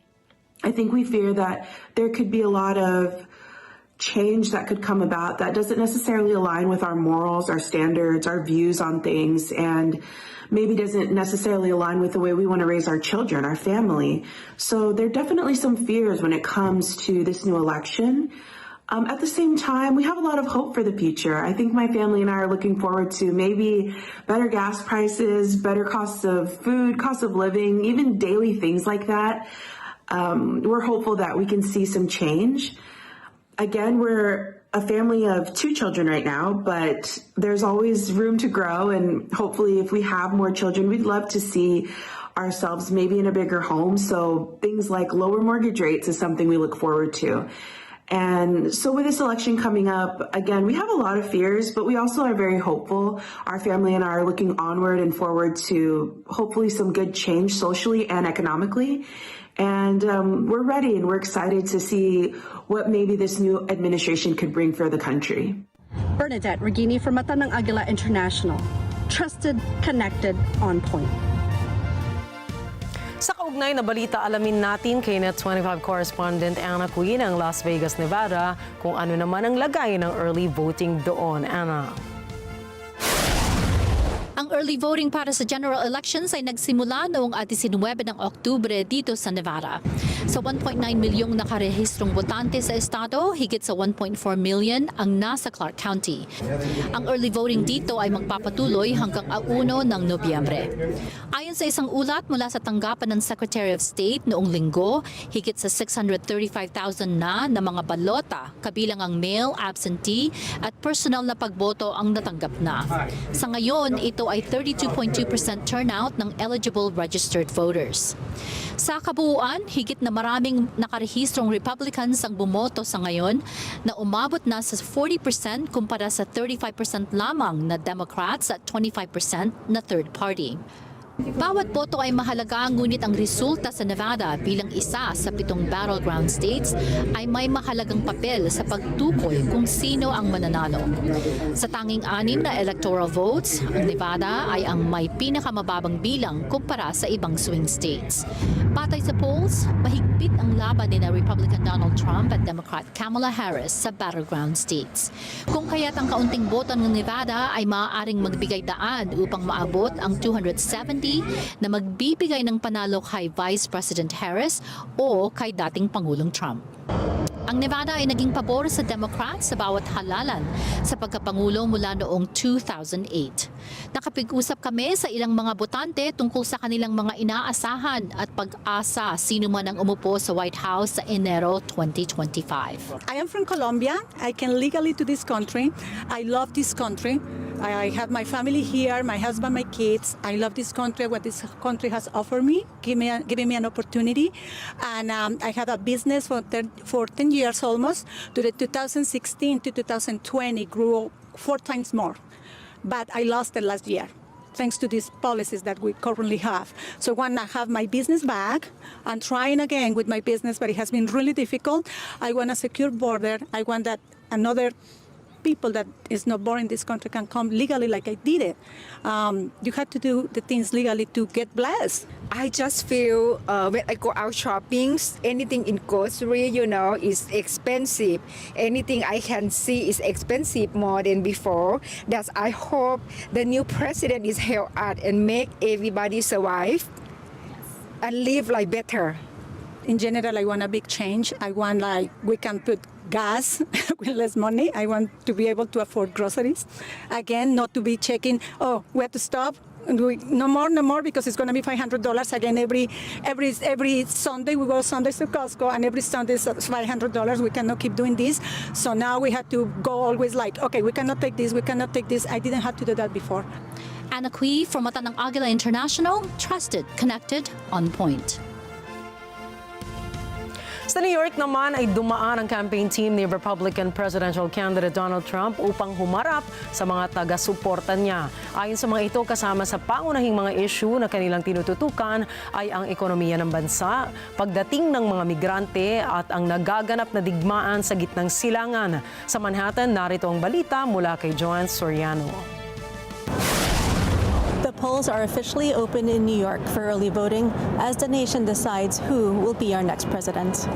L: I think we fear that there could be a lot of change that could come about that doesn't necessarily align with our morals, our standards, our views on things, and maybe doesn't necessarily align with the way we want to raise our children, our family. So there are definitely some fears when it comes to this new election. At the same time, we have a lot of hope for the future. I think my family and I are looking forward to maybe better gas prices, better costs of food, cost of living, even daily things like that. We're hopeful that we can see some change. Again, we're a family of 2 children right now, but there's always room to grow. And hopefully if we have more children, we'd love to see ourselves maybe in a bigger home. So things like lower mortgage rates is something we look forward to. And so with this election coming up, again, we have a lot of fears, but we also are very hopeful. Our family and I are looking onward and forward to hopefully some good change socially and economically. And we're ready and we're excited to see what maybe this new administration could bring for the country.
J: Bernadette Regini for Mata ng Agila International. Trusted, connected, on point.
A: Sa kaugnay na balita, alamin natin kay NET25 correspondent Anna Queen ng Las Vegas, Nevada, kung ano naman ang lagay ng early voting doon. Anna.
M: Ang early voting para sa general elections ay nagsimula noong 19 ng Oktubre dito sa Nevada. Sa 1.9 milyong nakarehistrong botante sa estado, higit sa 1.4 million ang nasa Clark County. Ang early voting dito ay magpapatuloy hanggang 1 ng Nobyembre. Ayon sa isang ulat mula sa tanggapan ng Secretary of State noong Linggo, higit sa 635,000 na mga balota, kabilang ang mail, absentee at personal na pagboto ang natanggap na. Sa ngayon, ito ay 32.2% turnout ng eligible registered voters. Sa kabuuan, higit na maraming nakarehistrong Republicans ang bumoto sa ngayon na umabot na sa 40% kumpara sa 35% lamang na Democrats at 25% na third party. Bawat boto ay mahalaga, ngunit ang resulta sa Nevada bilang isa sa 7 battleground states ay may mahalagang papel sa pagtukoy kung sino ang mananalo. Sa tanging 6 na electoral votes, ang Nevada ay ang may pinakamababang bilang kumpara sa ibang swing states. Batay sa polls, mahigpit ang laban ni Republican Donald Trump at Democrat Kamala Harris sa battleground states. Kung kaya't ang kaunting boto ng Nevada ay maaaring magbigay daan upang maabot ang 270 na magbibigay ng panalo kay Vice President Harris o kay dating Pangulong Trump. Ang Nevada ay naging pabor sa Democrats sa bawat halalan sa pagkapangulo mula noong 2008. Nakapag-usap kami sa ilang mga botante tungkol sa kanilang mga inaasahan at pag-asa sino man ang umupo sa White House sa Enero 2025.
N: I am from Colombia. I came legally to this country. I love this country. I have my family here, my husband, my kids. I love this country, what this country has offered me, giving me an opportunity. And I had a business for 10 years almost. To the 2016 to 2020 grew 4 times more. But I lost it last year, thanks to these policies that we currently have. So when I have my business back, I'm trying again with my business, but it has been really difficult. I want a secure border. I want that another people that is not born in this country can come legally like I did it. You have to do the things legally to get blessed.
O: I just feel when I go out shopping, anything in grocery, is expensive. Anything I can see is expensive more than before. That's I hope the new president is help out and make everybody survive and live like better.
N: In general, I want a big change. I want we can put gas with less money. I want to be able to afford groceries. Again, not to be checking, oh, we have to stop. No more, because it's going to be $500 again every Sunday. We go Sundays to Costco, and every Sunday is $500. We cannot keep doing this. So now we have to go always like, okay, we cannot take this, we cannot take this. I didn't have to do that before.
M: Anna Cui from Mata ng Agila International, trusted, connected, on point.
A: Sa New York naman ay dumaan ang campaign team ni Republican presidential candidate Donald Trump upang humarap sa mga taga-suporta niya. Ayon sa mga ito, kasama sa pangunahing mga issue na kanilang tinututukan ay ang ekonomiya ng bansa, pagdating ng mga migrante at ang nagaganap na digmaan sa gitnang silangan. Sa Manhattan, narito ang balita mula kay Joanne Soriano.
K: The polls are officially open in New York for early voting as the nation decides who will be our next president.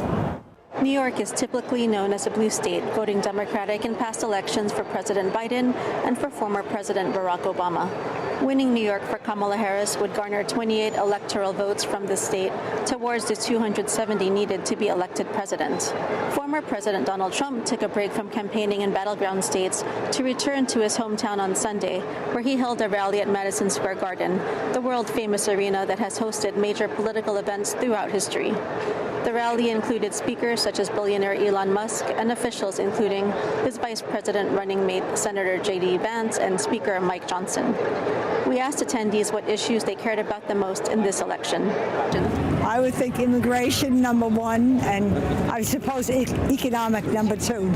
K: New York is typically known as a blue state, voting Democratic in past elections for President Biden and for former President Barack Obama. Winning New York for Kamala Harris would garner 28 electoral votes from the state towards the 270 needed to be elected president. Former President Donald Trump took a break from campaigning in battleground states to return to his hometown on Sunday, where he held a rally at Madison Square Garden, the world-famous arena that has hosted major political events throughout history. The rally included speakers such as billionaire Elon Musk and officials including his vice president running mate Senator J.D. Vance and Speaker Mike Johnson. We asked attendees what issues they cared about the most in this election.
P: I would think immigration, number one, and I suppose economic, number two.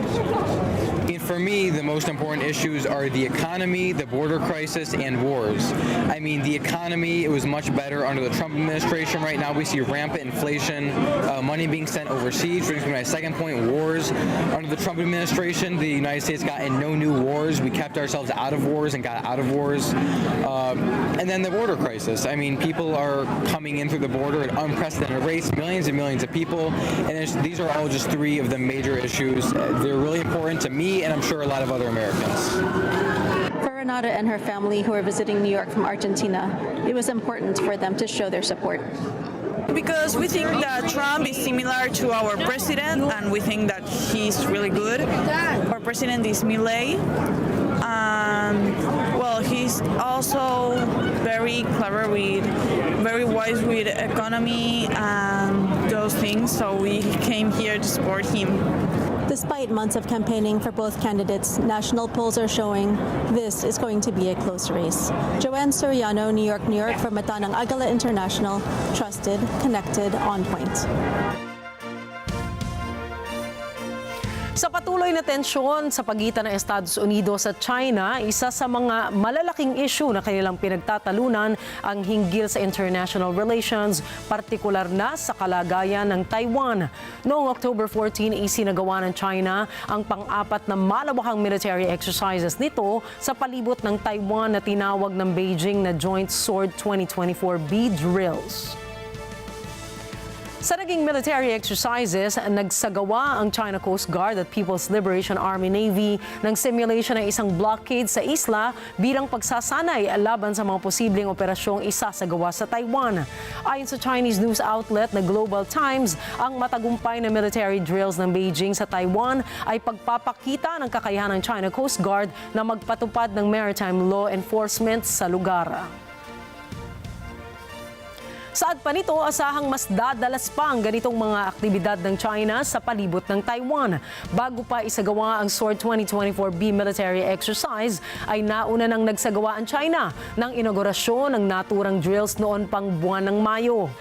Q: For me, the most important issues are the economy, the border crisis, and wars. I mean, the economy, it was much better under the Trump administration. Right now, we see rampant inflation, money being sent overseas. Brings me to my second point, wars. Under the Trump administration, the United States got in no new wars. We kept ourselves out of wars and got out of wars. And then the border crisis. I mean, people are coming in through the border at unprecedented rates, millions and millions of people. And these are all just three of the major issues. They're really important to me, and I'm sure a lot of other Americans.
K: For Renata and her family who are visiting New York from Argentina, it was important for them to show their support.
R: Because we think that Trump is similar to our president, and we think that he's really good. Our president is Milei. Well, he's also very clever very wise with economy and those things, so we came here to support him.
K: Despite months of campaigning for both candidates, national polls are showing this is going to be a close race. Joanne Soriano, New York, for Mata ng Agila International, trusted, connected, on point.
A: Sa patuloy na tensyon sa pagitan ng Estados Unidos at China, isa sa mga malalaking issue na kanilang pinagtatalunan ang hinggil sa international relations, partikular na sa kalagayan ng Taiwan. Noong October 14, isinagawa ng China ang pang-apat na malawakang military exercises nito sa palibot ng Taiwan na tinawag ng Beijing na Joint Sword 2024B drills. Sa naging military exercises, nagsagawa ang China Coast Guard at People's Liberation Army Navy ng simulation ng isang blockade sa isla bilang pagsasanay laban sa mga posibleng operasyong isasagawa sa Taiwan. Ayon sa Chinese news outlet na Global Times, ang matagumpay na military drills ng Beijing sa Taiwan ay pagpapakita ng kakayahan ng China Coast Guard na magpatupad ng maritime law enforcement sa lugar. Saad pa nito, asahang mas dadalas pa ang ganitong mga aktibidad ng China sa palibot ng Taiwan. Bago pa isagawa ang Sword 2024B military exercise, ay nauna nang nagsagawa ang China ng inaugurasyon ng naturang drills noon pang buwan ng Mayo.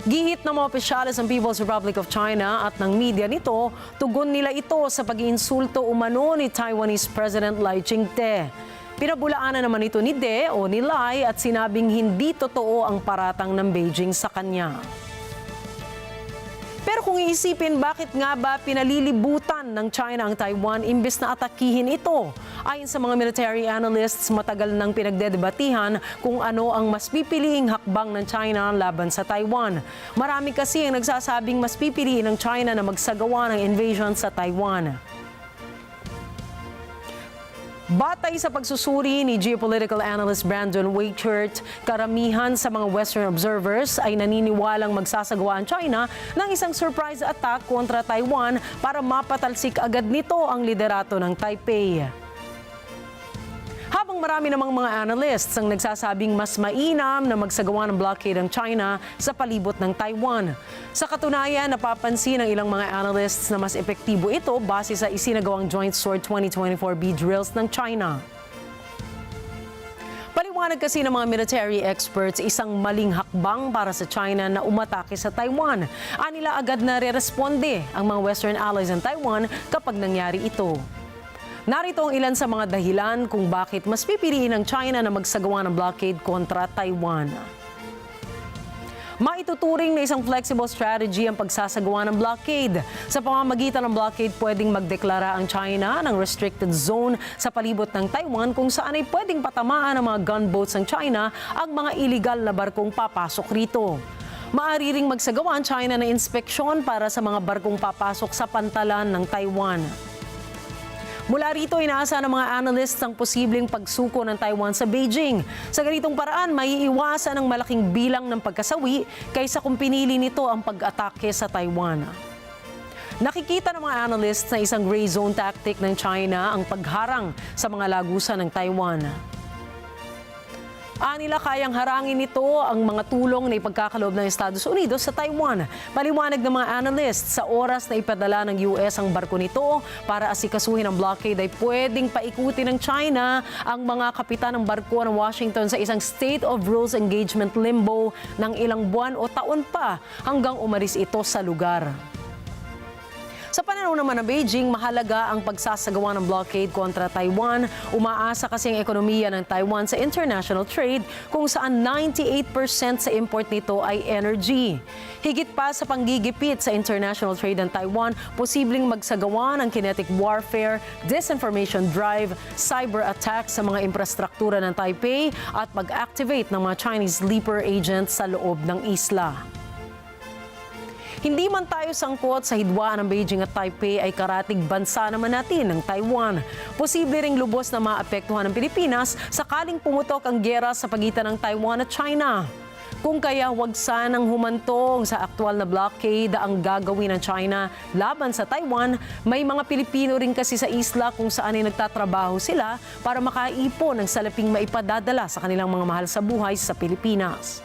A: Gihit ng mga opisyalis ng People's Republic of China at ng media nito, tugon nila ito sa pag-iinsulto umano ni Taiwanese President Lai Ching-te. Pinabulaanan naman ito ni De o ni Lai at sinabing hindi totoo ang paratang ng Beijing sa kanya. Pero kung iisipin, bakit nga ba pinalilibutan ng China ang Taiwan imbes na atakihin ito? Ayon sa mga military analysts, matagal nang pinagdedebatihan kung ano ang mas pipiliing hakbang ng China laban sa Taiwan. Marami kasi ang nagsasabing mas pipiliin ng China na magsagawa ng invasion sa Taiwan. Batay sa pagsusuri ni Geopolitical analyst Brandon Weichert, karamihan sa mga Western observers ay naniniwalang magsasagawa ang China ng isang surprise attack kontra Taiwan para mapatalsik agad nito ang liderato ng Taipei. Habang marami namang mga analysts ang nagsasabing mas mainam na magsagawa ng blockade ang China sa palibot ng Taiwan. Sa katunayan, napapansin ng ilang mga analysts na mas epektibo ito base sa isinagawang Joint Sword 2024B drills ng China. Paliwanag kasi ng mga military experts, isang maling hakbang para sa China na umatake sa Taiwan. Anila agad na re-responde ang mga Western allies ng Taiwan kapag nangyari ito. Narito ang ilan sa mga dahilan kung bakit mas pipiliin ng China na magsagawa ng blockade kontra Taiwan. Maituturing na isang flexible strategy ang pagsasagawa ng blockade. Sa pamamagitan ng blockade, pwedeng magdeklara ang China ng restricted zone sa palibot ng Taiwan kung saan ay pwedeng patamaan ng mga gunboats ng China ang mga iligal na barkong papasok rito. Maaari ring magsagawa ang China ng inspeksyon para sa mga barkong papasok sa pantalan ng Taiwan. Mula rito, inaasa ng mga analysts ang posibleng pagsuko ng Taiwan sa Beijing. Sa ganitong paraan, may iwasan ang malaking bilang ng pagkasawi kaysa kung pinili nito ang pag-atake sa Taiwan. Nakikita ng mga analysts na isang gray zone tactic ng China ang pagharang sa mga lagusan ng Taiwan. Anila kayang harangin nito ang mga tulong na ipagkakaloob ng Estados Unidos sa Taiwan. Paliwanag ng mga analysts, sa oras na ipadala ng US ang barko nito para asikasuhin ang blockade ay pwedeng paikutin ng China ang mga kapitan ng barko ng Washington sa isang state of rules engagement limbo ng ilang buwan o taon pa hanggang umalis ito sa lugar. Sa pananaw naman ng Beijing, mahalaga ang pagsasagawa ng blockade kontra Taiwan. Umaasa kasi ang ekonomiya ng Taiwan sa international trade kung saan 98% sa import nito ay energy. Higit pa sa panggigipit sa international trade ng Taiwan, posibleng magsagawa ng kinetic warfare, disinformation drive, cyber attack sa mga infrastruktura ng Taipei at mag-activate ng mga Chinese sleeper agents sa loob ng isla. Hindi man tayo sangkot sa hidwaan ng Beijing at Taipei ay karatig bansa naman natin ng Taiwan. Posible ring lubos na maapektuhan ng Pilipinas sakaling pumutok ang giyera sa pagitan ng Taiwan at China. Kung kaya huwag sanang humantong sa aktual na blockade ang gagawin ng China laban sa Taiwan, may mga Pilipino rin kasi sa isla kung saan ay nagtatrabaho sila para makaipon ng salaping maipadadala sa kanilang mga mahal sa buhay sa Pilipinas.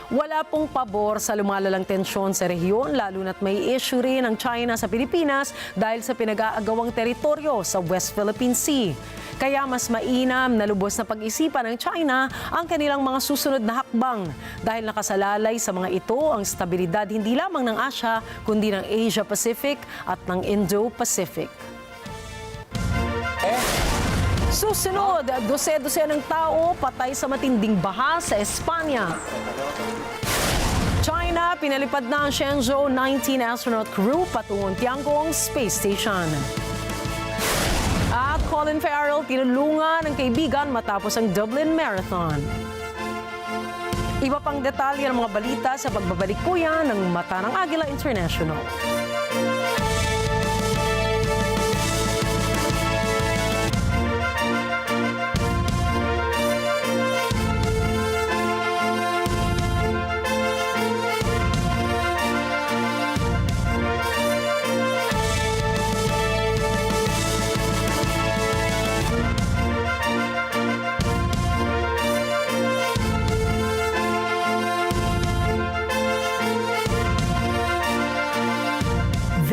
A: Wala pong pabor sa lumalalang tensyon sa rehiyon, lalo na't may issue rin ang China sa Pilipinas dahil sa pinag-aagawang teritoryo sa West Philippine Sea. Kaya mas mainam na lubos na pag-isipan ng China ang kanilang mga susunod na hakbang dahil nakasalalay sa mga ito ang stabilidad hindi lamang ng Asia kundi ng Asia-Pacific at ng Indo-Pacific. Susunod, dose-dose ng tao patay sa matinding baha sa Espanya. China, pinalipad na ang Shenzhou 19 astronaut crew patungong Tiangong Space Station. At Colin Farrell, tinulungan ng kaibigan matapos ang Dublin Marathon. Iba pang detalye ng mga balita sa pagbabalik po yan ng Mata ng Agila International.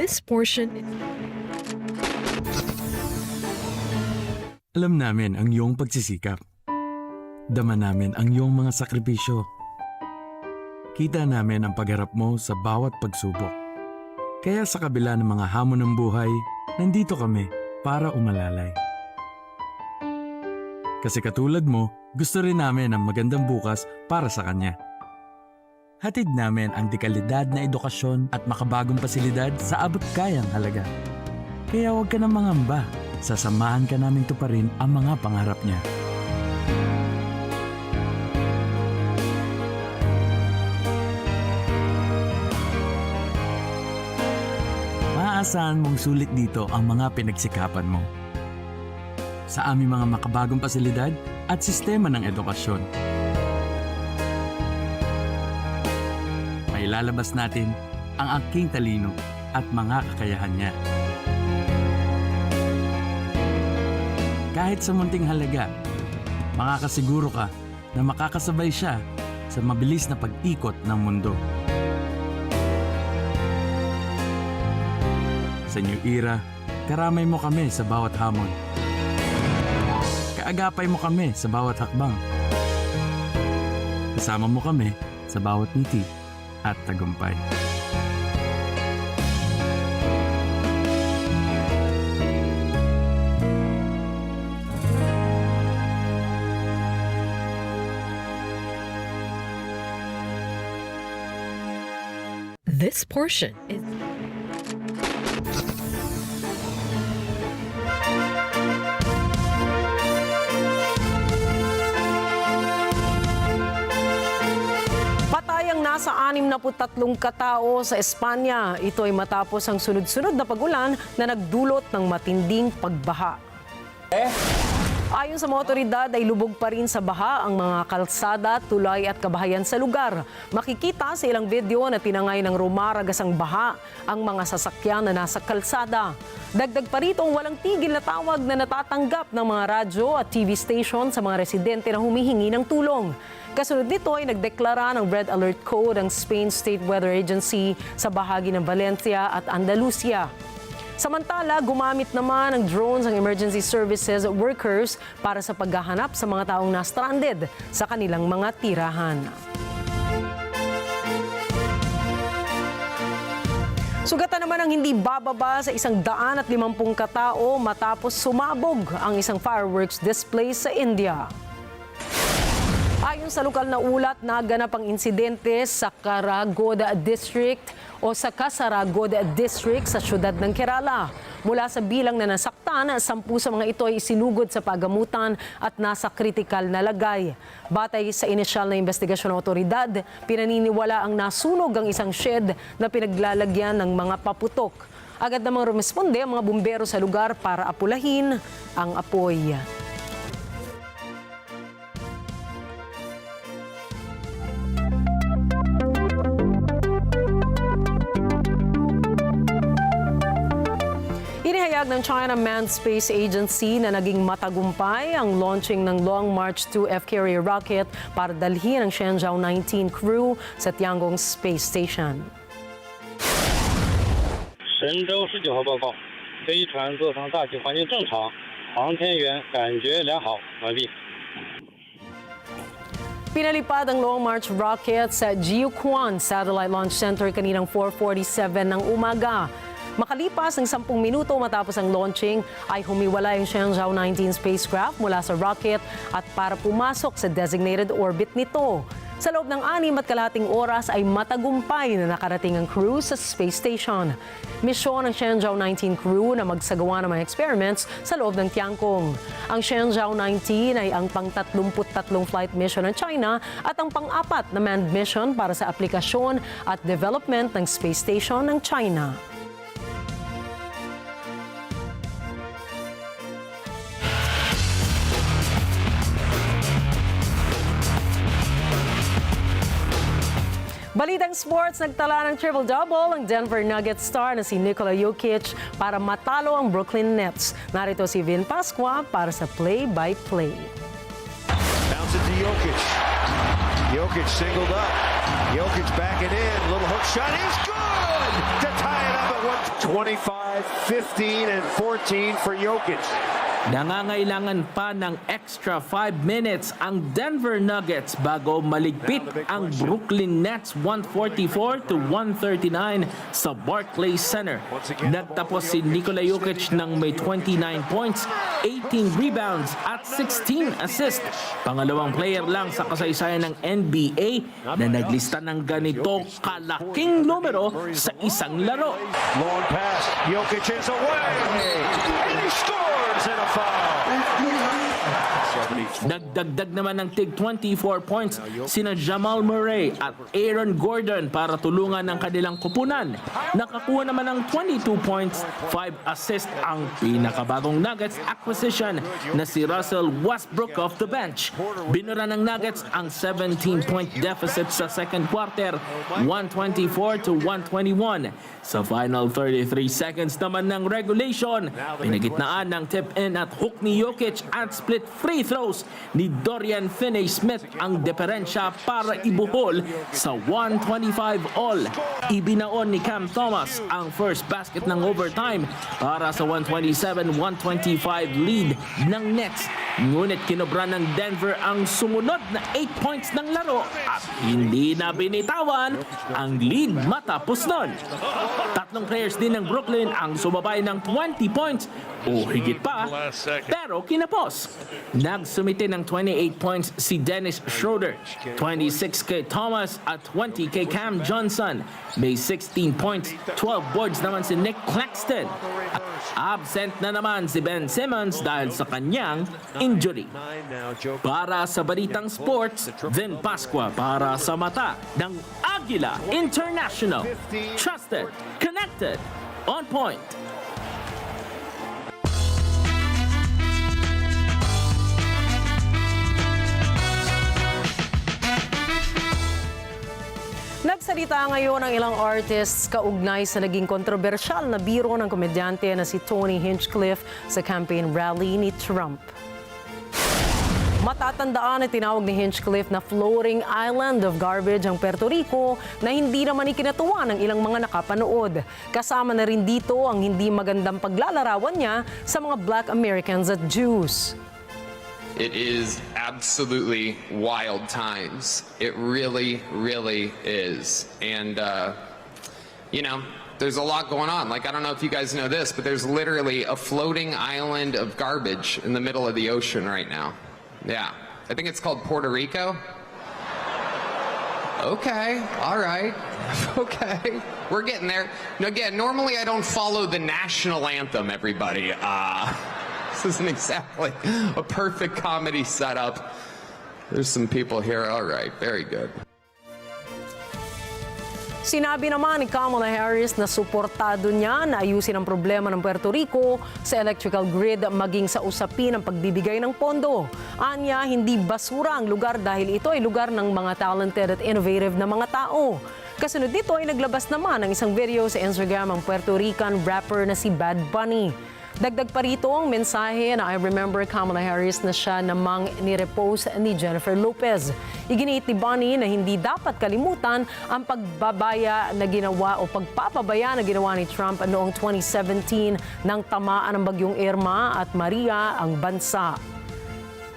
S: This portion.
T: Alam namin ang iyong pagsisikap. Dama namin ang iyong mga sakripisyo. Kita namin ang pagharap mo sa bawat pagsubok. Kaya sa kabila ng mga hamon ng buhay, nandito kami para umalalay. Kasi katulad mo, gusto rin namin ang magandang bukas para sa kanya. Hatid namin ang dekalidad na edukasyon at makabagong pasilidad sa abot kayang halaga. Kaya huwag ka nang mangamba, sasamahan ka namin tuparin ang mga pangarap niya. Maaasahan mong sulit dito ang mga pinagsikapan mo. sa aming mga makabagong pasilidad at sistema ng edukasyon. Mailalabas natin ang aking talino at mga kakayahan niya. Kahit sa munting halaga, makakasiguro ka na makakasabay siya sa mabilis na pag-ikot ng mundo. Sa New Era, karamay mo kami sa bawat hamon. Kaagapay mo kami sa bawat hakbang. Kasama mo kami sa bawat ngiti at tagumpay.
S: This portion is
A: patayang nasa 63 katao sa Espanya. Ito ay matapos ang sunod-sunod na pagulan na nagdulot ng matinding pagbaha. Ayon sa mga otoridad ay lubog pa rin sa baha ang mga kalsada, tulay at kabahayan sa lugar. Makikita sa ilang video na tinangay ng rumaragasang baha ang mga sasakyan na nasa kalsada. Dagdag pa rito ang walang tigil na tawag na natatanggap ng mga radyo at TV station sa mga residente na humihingi ng tulong. Kasunod nito ay nagdeklara ng Red Alert Code ang Spain State Weather Agency sa bahagi ng Valencia at Andalusia. Samantala, gumamit naman ng drones ang emergency services workers para sa paghahanap sa mga taong na-stranded sa kanilang mga tirahan. Sugatan naman ang hindi bababa sa 150 katao matapos sumabog ang isang fireworks display sa India. Ayon sa lokal na ulat, naganap ang insidente sa Kasaragod District sa siyudad ng Kerala. Mula sa bilang na nasaktan, 10 sa mga ito ay isinugod sa pagamutan at nasa kritikal na lagay. Batay sa inisyal na investigasyon ng otoridad, pinaniniwala ang nasunog ang isang shed na pinaglalagyan ng mga paputok. Agad namang rumesponde ang mga bumbero sa lugar para apulahin ang apoy. Inihayag ng China Manned Space Agency na naging matagumpay ang launching ng Long March 2 F-Carrier rocket para dalhin ang Shenzhou 19 crew sa Tiangong Space Station.
U: 神舟19号报告，飞船座舱大气环境正常，航天员感觉良好，完毕。
A: Pinalipad ang Long March rocket sa Geopolitical Satellite Launch Center kaninang 4:47 ng umaga. Makalipas ng 10 minuto matapos ang launching, ay humiwalay ang Shenzhou 19 spacecraft mula sa rocket at para pumasok sa designated orbit nito. Sa loob ng 6.5 oras ay matagumpay na nakarating ang crew sa space station. Misyon ng Shenzhou 19 crew na magsagawa ng mga experiments sa loob ng Tiangong. Ang Shenzhou 19 ay ang pang-33 flight mission ng China at ang pang-4 na manned mission para sa aplikasyon at development ng space station ng China. Balitang sports, nagtala ng triple-double ang Denver Nuggets star na si Nikola Jokic para matalo ang Brooklyn Nets. Narito si Vin Pascua para sa play-by-play.
V: Bounce it to Jokic. Jokic singled up. Jokic backing in. Little hook shot. He's good to tie it up at 25, 15, and 14 for Jokic.
W: Nangangailangan pa ng extra 5 minutes ang Denver Nuggets bago maligpit ang Brooklyn Nets 144-139 sa Barclays Center. Nagtapos si Nikola Jokic ng may 29 points, 18 rebounds at 16 assists. Pangalawang player lang sa kasaysayan ng NBA na naglista ng ganito kalaking numero sa isang laro.
V: Long pass. Jokic is away. And he scores in a foul.
W: Nagdagdag naman ng tig 24 points sina Jamal Murray at Aaron Gordon para tulungan ng kanilang kupunan. Nakakuha naman ng 22 points, 5 assists ang pinakabagong Nuggets acquisition na si Russell Westbrook off the bench. Binura ng Nuggets ang 17-point deficit sa second quarter, 124-121. Sa final 33 seconds naman ng regulation, pinagitnaan ng tip-in at hook ni Jokic at split free throws ni Dorian Finney-Smith ang diferensya para ibuhol sa 125 all. Ibinaon ni Cam Thomas ang first basket ng overtime para sa 127-125 lead ng Nets. Ngunit kinobra ng Denver ang sumunod na 8 points ng laro at hindi na binitawan ang lead matapos nun. Tatlong players din ng Brooklyn ang sumabay ng 20 points o higit pa, pero kinapos. Nagsumite ng 28 points si Dennis Schroeder, 26 kay Thomas at 20 kay Cam Johnson. May 16 points, 12 boards naman si Nick Claxton. Absent na naman si Ben Simmons dahil sa kanyang injury. Para sa Balitang Sports, Vin Pascua para sa mata ng Agila International. Trusted, connected, on point.
A: Nagsalita ngayon ang ilang artists kaugnay sa naging kontrobersyal na biro ng komedyante na si Tony Hinchcliffe sa campaign rally ni Trump. Matatandaan na tinawag ni Hinchcliffe na floating island of garbage ang Puerto Rico na hindi naman ikinatuwa ng ilang mga nakapanood. Kasama na rin dito ang hindi magandang paglalarawan niya sa mga Black Americans at Jews.
B: It is absolutely wild times. It really, really is. And, you know, there's a lot going on. Like, I don't know if you guys know this, but there's literally a floating island of garbage in the middle of the ocean right now. Yeah. I think it's called Puerto Rico. Okay. All right. Okay. We're getting there. Now, again, normally I don't follow the national anthem, everybody. This isn't exactly a perfect comedy setup. There's some people here. All right, very good.
A: Sinabi naman ni Kamala Harris na suportado niya na ayusin ang problema ng Puerto Rico sa electrical grid maging sa usapin ng pagbibigay ng pondo. Anya, hindi basura ang lugar dahil ito ay lugar ng mga talented at innovative na mga tao. Kasunod nito ay naglabas naman ng isang video sa Instagram ang Puerto Rican rapper na si Bad Bunny. Dagdag pa rito ang mensahe na I remember Kamala Harris na siya namang ni-repost ni Jennifer Lopez. Iginiit ni Bunny na hindi dapat kalimutan ang pagpapabaya na ginawa ni Trump noong 2017 nang tamaan ng bagyong Irma at Maria ang bansa.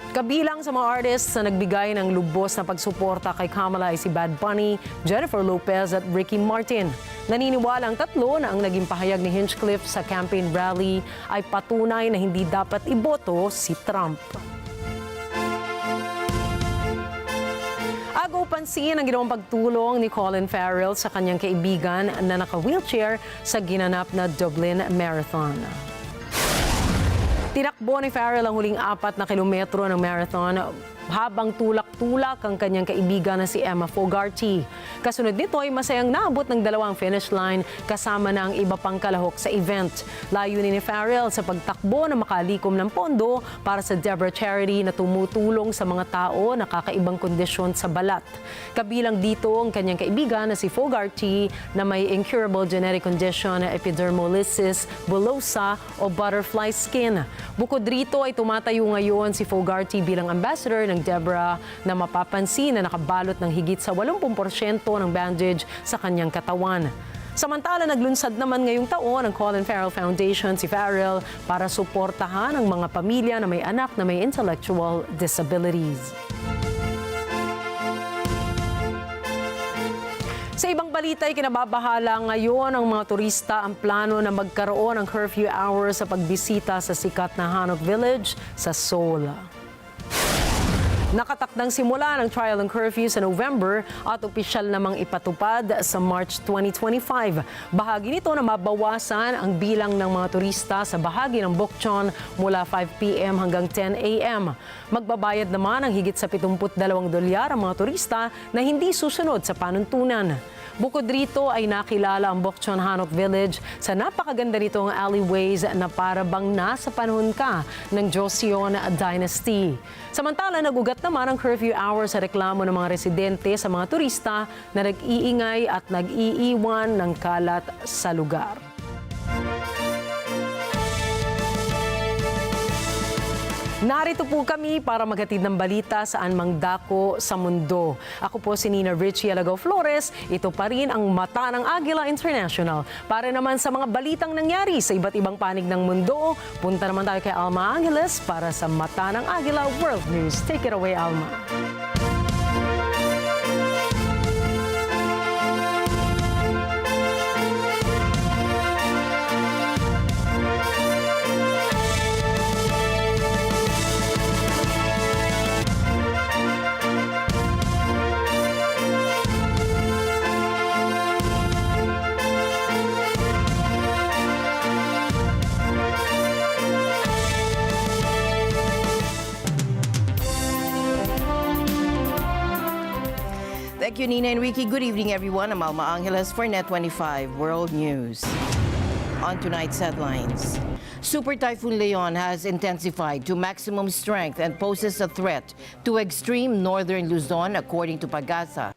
A: Kabilang sa mga artists na nagbigay ng lubos na pagsuporta kay Kamala ay si Bad Bunny, Jennifer Lopez at Ricky Martin. Naniniwala ang tatlo na ang naging pahayag ni Hinchcliffe sa campaign rally ay patunay na hindi dapat iboto si Trump. Agaw pansin ang ginawang pagtulong ni Colin Farrell sa kanyang kaibigan na naka-wheelchair sa ginanap na Dublin Marathon. Tinakbo ni Farrell ang huling 4 na kilometro ng marathon habang tulak-tulak ang kanyang kaibigan na si Emma Fogarty. Kasunod nito ay masayang naabot ng 2 finish line kasama na ang iba pang kalahok sa event. Layunin ni Farrell sa pagtakbo na makalikom ng pondo para sa Deborah Charity na tumutulong sa mga tao na kakaibang kondisyon sa balat. Kabilang dito ang kanyang kaibigan na si Fogarty na may incurable genetic condition na epidermolysis bullosa o butterfly skin. Bukod rito ay tumatayo ngayon si Fogarty bilang ambassador ng Deborah na mapapansin na nakabalot ng higit sa 80% ng bandage sa kanyang katawan. Samantala, naglunsad naman ngayong taon ang Colin Farrell Foundation si Farrell para suportahan ang mga pamilya na may anak na may intellectual disabilities. Sa ibang balita ay kinababahala ngayon ang mga turista ang plano na magkaroon ng curfew hours sa pagbisita sa sikat na Hanok Village sa Seoul. Nakatakdang simula ng trial and curfew sa November at opisyal namang ipatupad sa March 2025. Bahagi nito na mabawasan ang bilang ng mga turista sa bahagi ng Bokchon mula 5 p.m. hanggang 10 a.m. Magbabayad naman ang higit sa $72 ang mga turista na hindi susunod sa panuntunan. Bukod rito ay nakilala ang Bokchon Hanok Village sa napakaganda nitong alleyways na para bang nasa panahon ka ng Joseon Dynasty. Samantala, nagugat naman ang curfew hours sa reklamo ng mga residente sa mga turista na nag-iingay at nag-iiwan ng kalat sa lugar. Narito po kami para maghatid ng balita saan mang dako sa mundo. Ako po si Nina Richie Alagaw Flores. Ito pa rin ang Mata ng Agila International. Para naman sa mga balitang nangyari sa iba't ibang panig ng mundo, punta naman tayo kay Alma Angeles para sa Mata ng Agila World News. Take it away, Alma.
C: Thank you, Nina and Ricky. Good evening, everyone. I'm Alma Angeles for NET25 World News. On tonight's headlines. Super Typhoon Leon has intensified to maximum strength and poses a threat to extreme northern Luzon, according to Pagasa.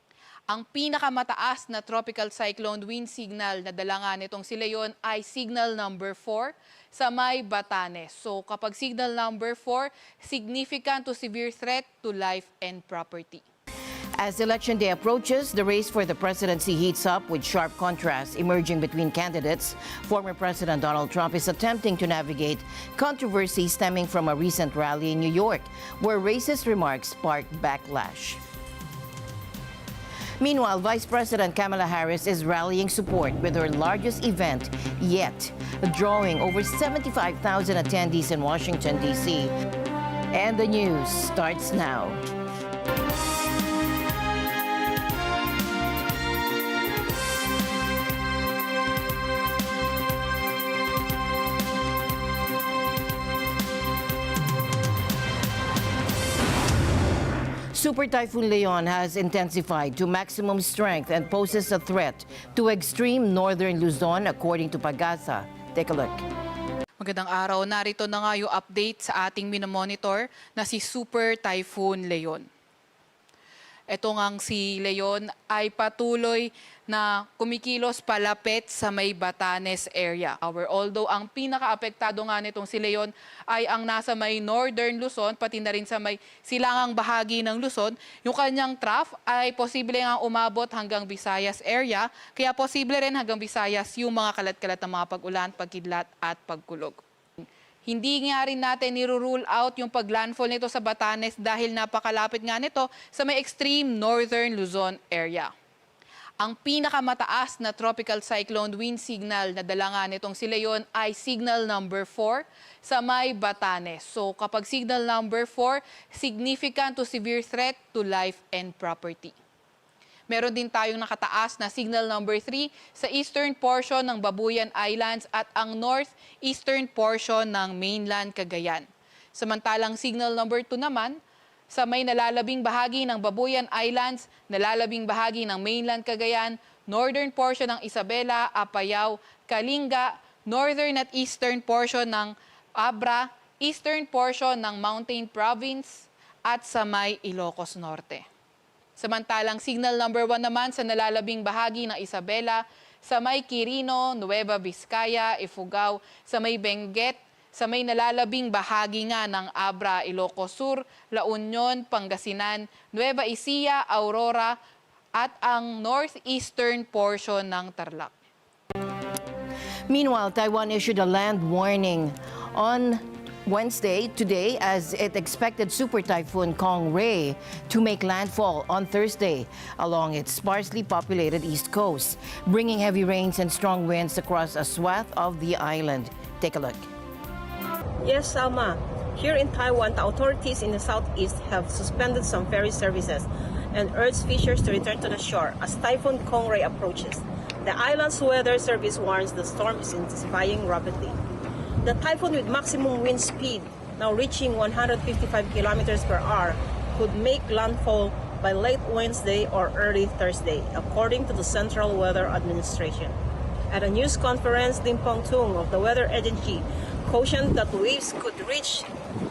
E: Ang pinakamataas na tropical cyclone wind signal na dala nga nitong si Leon ay signal number 4 sa may Batanes. So kapag signal number 4, significant to severe threat to life and property.
C: As Election Day approaches, the race for the presidency heats up with sharp contrasts emerging between candidates. Former President Donald Trump is attempting to navigate controversy stemming from a recent rally in New York, where racist remarks sparked backlash. Meanwhile, Vice President Kamala Harris is rallying support with her largest event yet, drawing over 75,000 attendees in Washington, D.C. And the news starts now. Super Typhoon Leon has intensified to maximum strength and poses a threat to extreme northern Luzon, according to Pagasa. Take a look.
E: Magandang araw. Narito na nga yung update sa ating minomonitor na si Super Typhoon Leon. Ito ngang si Leon ay patuloy na kumikilos palapit sa may Batanes area. Although ang pinaka-apektado nga nitong si Leon ay ang nasa may northern Luzon, pati na rin sa may silangang bahagi ng Luzon, yung kanyang trough ay posible nga umabot hanggang Visayas area, kaya posible rin hanggang Visayas yung mga kalat-kalat ng mga pag-ulan, pagkidlat at pagkulog. Hindi nga rin natin nirurule out yung paglandfall nito sa Batanes dahil napakalapit nga nito sa may extreme northern Luzon area. Ang pinakamataas na tropical cyclone wind signal na dala nga nitong si Leon ay signal number 4 sa may Batanes. So kapag signal number 4, significant to severe threat to life and property. Meron din tayong nakataas na signal number 3 sa eastern portion ng Babuyan Islands at ang northeastern portion ng mainland Cagayan. Samantalang signal number 2 naman sa may nalalabing bahagi ng Babuyan Islands, nalalabing bahagi ng mainland Cagayan, northern portion ng Isabela, Apayao, Kalinga, northern at eastern portion ng Abra, eastern portion ng Mountain Province at sa may Ilocos Norte. Samantalang signal number 1 naman sa nalalabing bahagi ng Isabela, sa may Quirino, Nueva Vizcaya, Ifugao, sa may Benguet, sa may nalalabing bahagi nga ng Abra, Ilocos Sur, La Union, Pangasinan, Nueva Ecija, Aurora, at ang northeastern portion ng Tarlac.
C: Meanwhile, Taiwan issued a land warning on Wednesday, today, as it expected Super Typhoon Kong-Ray to make landfall on Thursday along its sparsely populated east coast, bringing heavy rains and strong winds across a swath of the island. Take a look.
G: Yes, Alma. Here in Taiwan, the authorities in the southeast have suspended some ferry services and urged fishers to return to the shore as Typhoon Kongray approaches. The island's weather service warns the storm is intensifying rapidly. The typhoon, with maximum wind speed now reaching 155 kilometers per hour, could make landfall by late Wednesday or early Thursday, according to the Central Weather Administration. At a news conference, Lim Pong-tung of the Weather Agency cautioned that waves could reach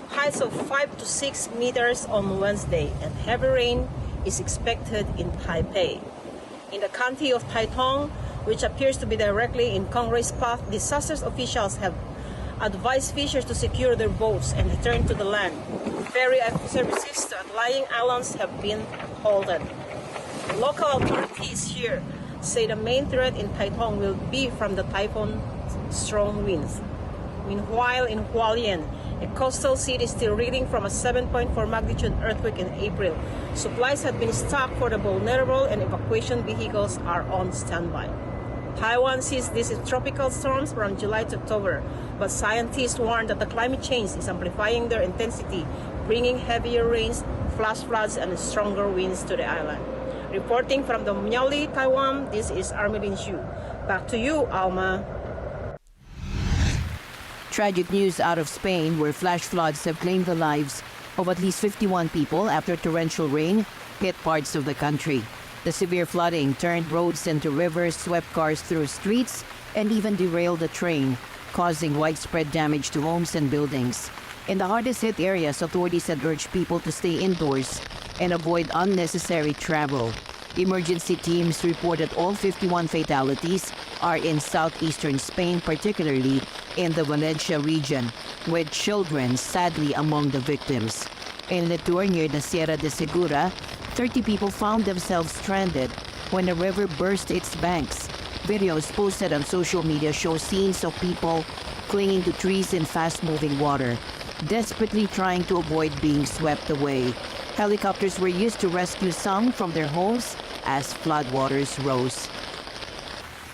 G: heights of 5 to 6 meters on Wednesday, and heavy rain is expected in Taipei. In the county of Taitung, which appears to be directly in Kongray's path, disaster officials have advised fishers to secure their boats and return to the land. Ferry services to outlying islands have been halted. Local authorities here say the main threat in Taitung will be from the typhoon's strong winds. Meanwhile, in Hualien, a coastal city still reeling from a 7.4 magnitude earthquake in April, supplies have been stocked for the vulnerable and evacuation vehicles are on standby. Taiwan sees these tropical storms from July to October, but scientists warn that the climate change is amplifying their intensity, bringing heavier rains, flash floods, and stronger winds to the island. Reporting from the Miaoli, Taiwan, this is Armelin Xu. Back to you, Alma.
C: Tragic news out of Spain, where flash floods have claimed the lives of at least 51 people after torrential rain hit parts of the country. The severe flooding turned roads into rivers, swept cars through streets, and even derailed a train, causing widespread damage to homes and buildings. In the hardest hit areas, authorities had urged people to stay indoors and avoid unnecessary travel. Emergency teams reported all 51 fatalities are in southeastern Spain, particularly in the Valencia region, with children sadly among the victims. In Letour, near the Sierra de Segura, 30 people found themselves stranded when a river burst its banks. Videos posted on social media show scenes of people clinging to trees in fast-moving water, desperately trying to avoid being swept away. Helicopters were used to rescue some from their homes as floodwaters rose.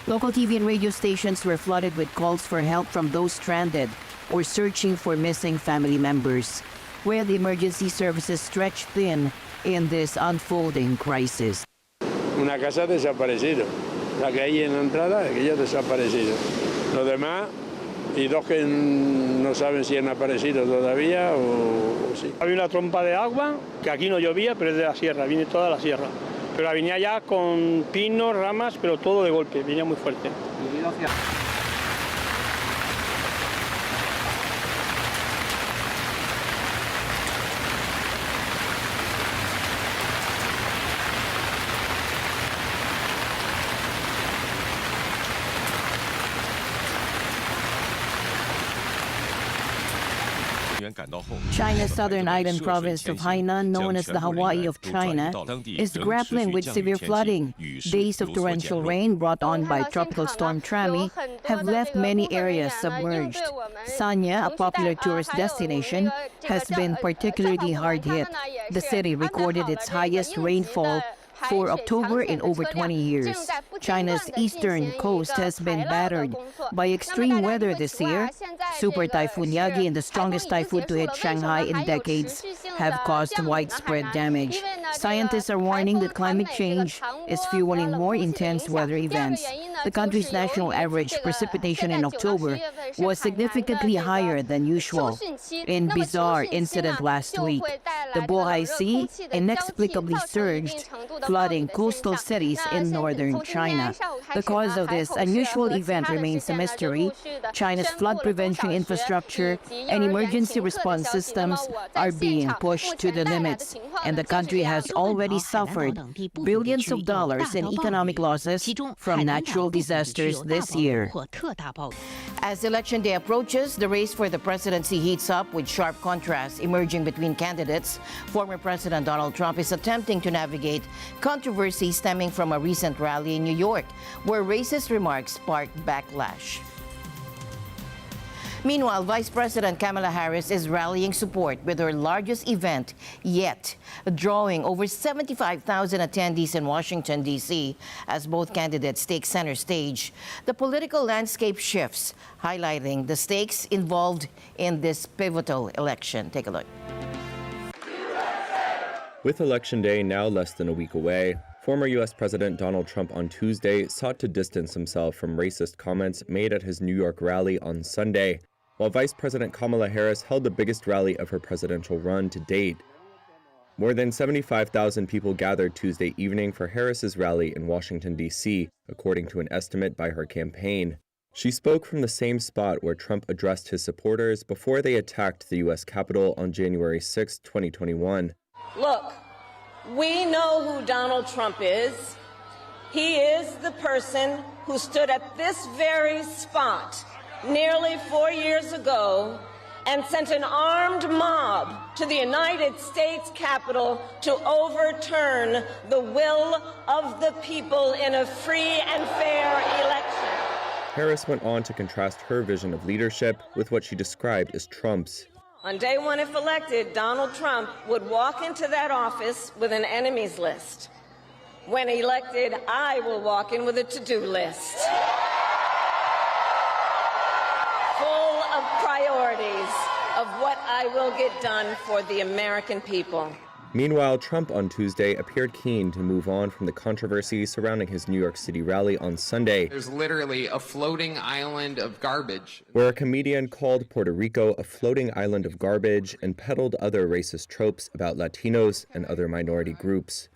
C: Local TV and radio stations were flooded with calls for help from those stranded or searching for missing family members, where the emergency services stretched thin in this unfolding crisis.
H: Una casa desaparecida. La que hay en la entrada, aquella desaparecida. Los demás, y dos que no saben si han aparecido todavía o sí.
I: Había una trompa de agua, que aquí no llovía, pero es de la sierra, viene toda la sierra. Pero venía ya con pinos, ramas, pero todo de golpe, venía muy fuerte.
C: China's southern island province of Hainan, known as the Hawaii of China, is grappling with severe flooding. Days of torrential rain brought on by Tropical Storm Trami have left many areas submerged. Sanya, a popular tourist destination, has been particularly hard hit. The city recorded its highest rainfall for October in over 20 years. China's eastern coast has been battered by extreme weather this year. Super Typhoon Yagi and the strongest typhoon to hit Shanghai in decades have caused widespread damage. Scientists are warning that climate change is fueling more intense weather events. The country's national average precipitation in October was significantly higher than usual. In bizarre incident last week, the Bohai Sea inexplicably surged, flooding coastal cities in northern China. The cause of this unusual event remains a mystery. China's flood prevention infrastructure and emergency response systems are being pushed to the limits, and the country has already suffered billions of dollars in economic losses from natural disasters this year. As Election Day approaches, the race for the presidency heats up with sharp contrasts emerging between candidates. Former President Donald Trump is attempting to navigate controversy stemming from a recent rally in New York, where racist remarks sparked backlash. Meanwhile, Vice President Kamala Harris is rallying support with her largest event yet, drawing over 75,000 attendees in Washington, D.C. as both candidates take center stage. The political landscape shifts, highlighting the stakes involved in this pivotal election. Take a look.
D: With Election Day now less than a week away, former U.S. President Donald Trump on Tuesday sought to distance himself from racist comments made at his New York rally on Sunday, while Vice President Kamala Harris held the biggest rally of her presidential run to date. More than 75,000 people gathered Tuesday evening for Harris's rally in Washington, D.C., according to an estimate by her campaign. She spoke from the same spot where Trump addressed his supporters before they attacked the U.S. Capitol on January 6, 2021.
F: Look, we know who Donald Trump is. He is the person who stood at this very spot nearly 4 years ago and sent an armed mob to the United States Capitol to overturn the will of the people in a free and fair election.
D: Harris went on to contrast her vision of leadership with what she described as Trump's.
F: On day one, if elected, Donald Trump would walk into that office with an enemies list. When elected, I will walk in with a to-do list. Full of priorities of what I will get done for the American people.
D: Meanwhile, Trump on Tuesday appeared keen to move on from the controversy surrounding his New York City rally on Sunday.
B: There's literally a floating island of garbage.
D: Where a comedian called Puerto Rico a floating island of garbage and peddled other racist tropes about Latinos and other minority groups.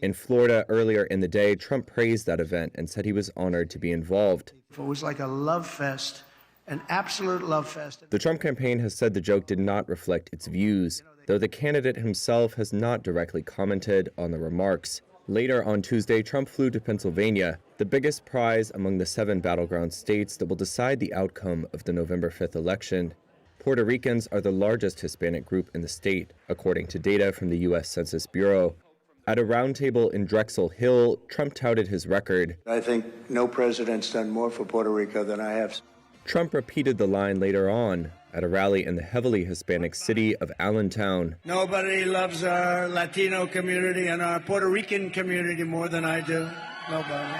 D: In Florida earlier in the day, Trump praised that event and said he was honored to be involved.
L: It was like a love fest, an absolute love fest.
D: The Trump campaign has said the joke did not reflect its views, though the candidate himself has not directly commented on the remarks. Later on Tuesday, Trump flew to Pennsylvania, the biggest prize among the 7 battleground states that will decide the outcome of the November 5th election. Puerto Ricans are the largest Hispanic group in the state, according to data from the U.S. Census Bureau. At a roundtable in Drexel Hill, Trump touted his record.
L: I think no president's done more for Puerto Rico than I have.
D: Trump repeated the line later on at a rally in the heavily Hispanic city of Allentown.
L: Nobody loves our Latino community and our Puerto Rican community more than I do. Nobody.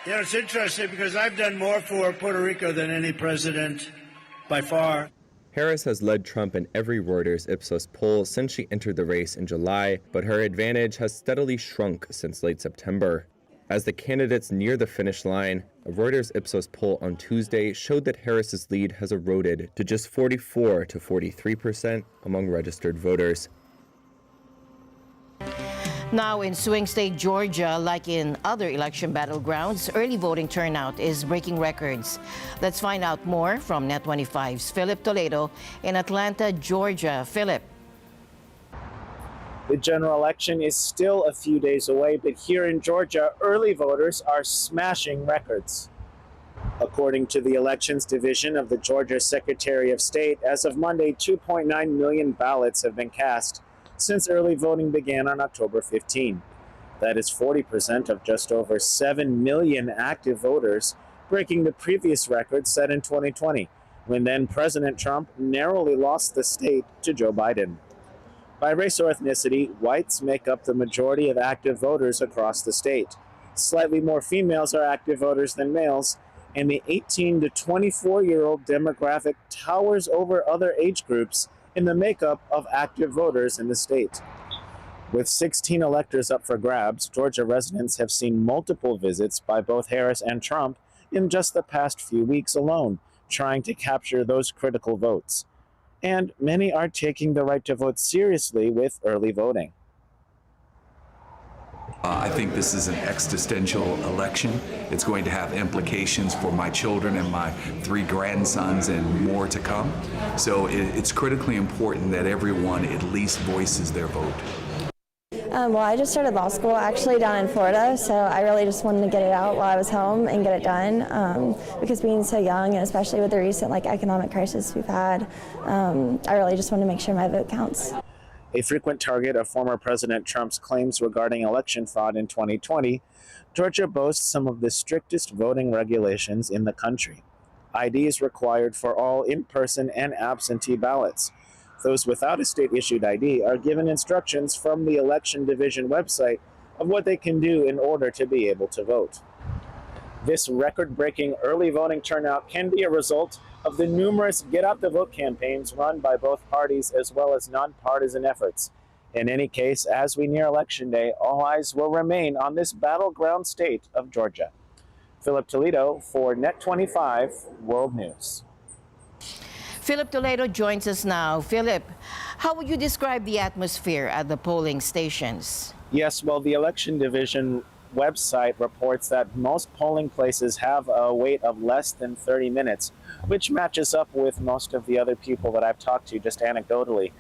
L: You know, it's interesting because I've done more for Puerto Rico than any president by far.
D: Harris has led Trump in every Reuters Ipsos poll since she entered the race in July, but her advantage has steadily shrunk since late September. As the candidates near the finish line, a Reuters Ipsos poll on Tuesday showed that Harris's lead has eroded to just 44 to 43% among registered voters.
C: Now in swing state Georgia, like in other election battlegrounds, early voting turnout is breaking records. Let's find out more from NET25's Philip Toledo in Atlanta, Georgia. Philip.
X: The general election is still a few days away, but here in Georgia, early voters are smashing records. According to the Elections Division of the Georgia Secretary of State, as of Monday, 2.9 million ballots have been cast since early voting began on October 15. That is 40% of just over 7 million active voters, breaking the previous record set in 2020, when then President Trump narrowly lost the state to Joe Biden. By race or ethnicity, whites make up the majority of active voters across the state. Slightly more females are active voters than males, and the 18 to 24-year-old demographic towers over other age groups in the makeup of active voters in the state. With 16 electors up for grabs, Georgia residents have seen multiple visits by both Harris and Trump in just the past few weeks alone, trying to capture those critical votes. And many are taking the right to vote seriously with early voting.
Y: I think this is an existential election. It's going to have implications for my children and my 3 grandsons and more to come. So it's critically important that everyone at least voices their vote.
Z: Well, I just started law school actually down in Florida, so I really just wanted to get it out while I was home and get it done. Because being so young, and especially with the recent economic crisis we've had, I really just want to make sure my vote counts.
X: A frequent target of former President Trump's claims regarding election fraud in 2020, Georgia boasts some of the strictest voting regulations in the country. ID is required for all in-person and absentee ballots. Those without a state-issued ID are given instructions from the Election Division website of what they can do in order to be able to vote. This record-breaking early voting turnout can be a result of the numerous get-out-the-vote campaigns run by both parties as well as nonpartisan efforts. In any case, as we near Election Day, all eyes will remain on this battleground state of Georgia. Philip Toledo for NET25 World News.
C: Philip Toledo joins us now. Philip, how would you describe the atmosphere at the polling stations?
X: Yes, well, the Election Division website reports that most polling places have a wait of less than 30 minutes, which matches up with most of the other people that I've talked to just anecdotally.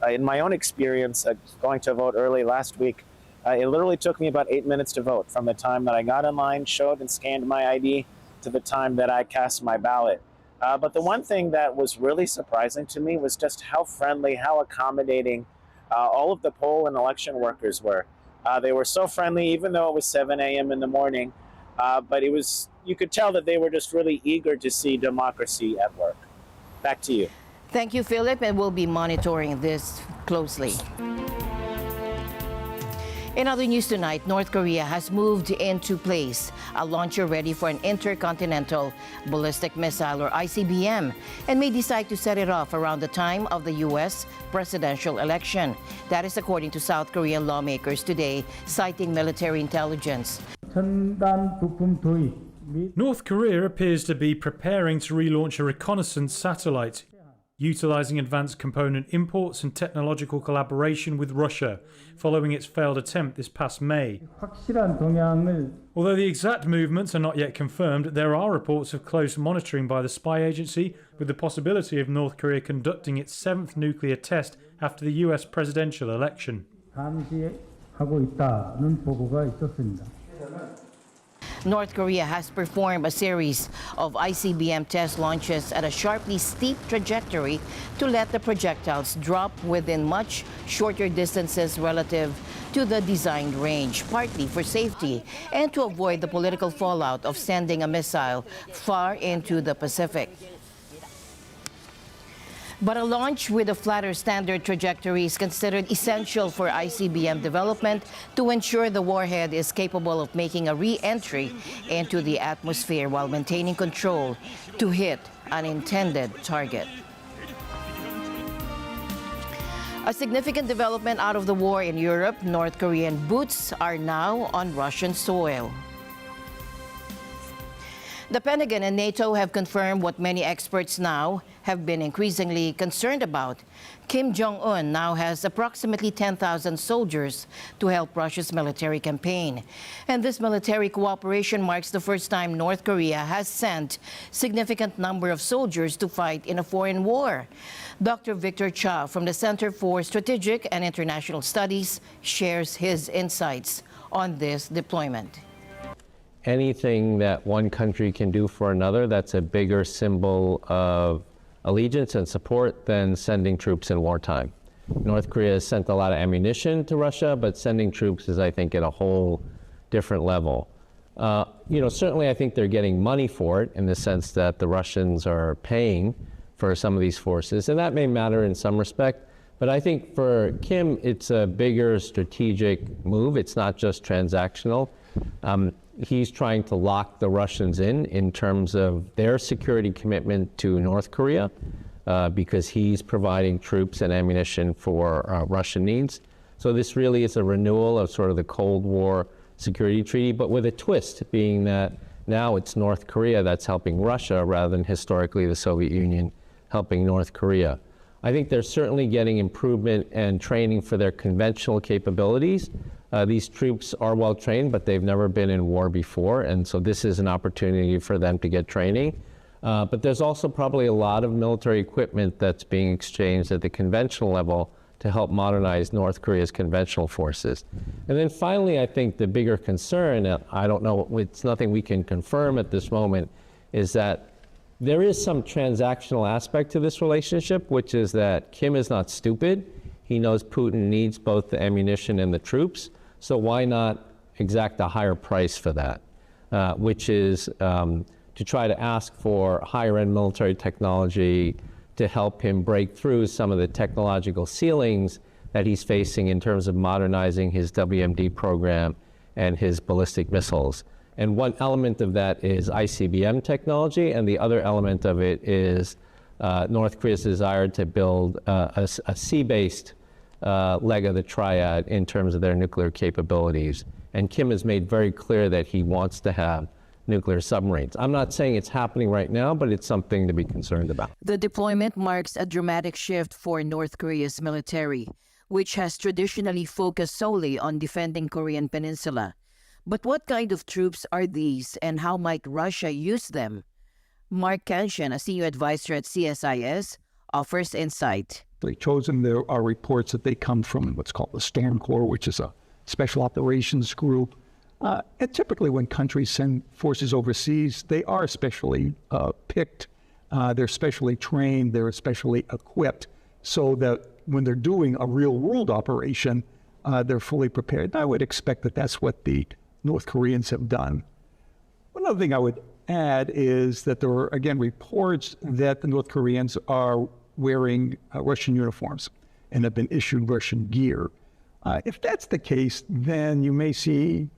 X: In my own experience, going to vote early last week, it literally took me about 8 minutes to vote from the time that I got in line, showed and scanned my ID, to the time that I cast my ballot. But the one thing that was really surprising to me was just how friendly, how accommodating all of the poll and election workers were. They were so friendly, even though it was 7 a.m. in the morning. But you could tell that they were just really eager to see democracy at work. Back to you.
C: Thank you, Philip, and we'll be monitoring this closely. In other news tonight, North Korea has moved into place a launcher ready for an intercontinental ballistic missile, or ICBM, and may decide to set it off around the time of the U.S. presidential election. That is according to South Korean lawmakers today, citing military intelligence.
J: North Korea appears to be preparing to relaunch a reconnaissance satellite, utilizing advanced component imports and technological collaboration with Russia, following its failed attempt this past May. Although the exact movements are not yet confirmed, there are reports of close monitoring by the spy agency, with the possibility of North Korea conducting its 7th nuclear test after the US presidential election.
C: North Korea has performed a series of ICBM test launches at a sharply steep trajectory to let the projectiles drop within much shorter distances relative to the designed range, partly for safety and to avoid the political fallout of sending a missile far into the Pacific. But a launch with a flatter standard trajectory is considered essential for ICBM development to ensure the warhead is capable of making a re-entry into the atmosphere while maintaining control to hit an intended target. A significant development out of the war in Europe, North Korean boots are now on Russian soil. The Pentagon and NATO have confirmed what many experts now have been increasingly concerned about. Kim Jong-un now has approximately 10,000 soldiers to help Russia's military campaign. And this military cooperation marks the first time North Korea has sent significant number of soldiers to fight in a foreign war. Dr. Victor Cha from the Center for Strategic and International Studies shares his insights on this deployment.
M: Anything that one country can do for another, that's a bigger symbol of allegiance and support than sending troops in wartime. North Korea has sent a lot of ammunition to Russia, but sending troops is, I think, at a whole different level. Certainly I think they're getting money for it in the sense that the Russians are paying for some of these forces, and that may matter in some respect. But I think for Kim, it's a bigger strategic move. It's not just transactional. He's trying to lock the Russians in terms of their security commitment to North Korea because he's providing troops and ammunition for Russian needs. So this really is a renewal of sort of the Cold War security treaty, but with a twist being that now it's North Korea that's helping Russia rather than historically the Soviet Union helping North Korea. I think they're certainly getting improvement and training for their conventional capabilities. These troops are well trained, but they've never been in war before, and so this is an opportunity for them to get training. But there's also probably a lot of military equipment that's being exchanged at the conventional level to help modernize North Korea's conventional forces. And then finally, I think the bigger concern, I don't know, it's nothing we can confirm at this moment, is that there is some transactional aspect to this relationship, which is that Kim is not stupid. He knows Putin needs both the ammunition and the troops, so why not exact a higher price for that, which is to try to ask for higher-end military technology to help him break through some of the technological ceilings that he's facing in terms of modernizing his WMD program and his ballistic missiles. And one element of that is ICBM technology, and the other element of it is North Korea's desire to build a sea-based leg of the triad in terms of their nuclear capabilities. And Kim has made very clear that he wants to have nuclear submarines. I'm not saying it's happening right now, but it's something to be concerned about.
C: The deployment marks a dramatic shift for North Korea's military, which has traditionally focused solely on defending Korean Peninsula. But what kind of troops are these, and how might Russia use them? Mark Kanshan, a senior advisor at CSIS, offers insight.
K: They've chosen, there are reports that they come from what's called the Storm Corps, which is a special operations group. And typically when countries send forces overseas, they are specially picked, they're specially trained, they're specially equipped, so that when they're doing a real-world operation, they're fully prepared. And I would expect that that's what the North Koreans have done. One other thing I would add is that there are, again, reports that the North Koreans are wearing Russian uniforms and have been issued Russian gear. If that's the case, then you may see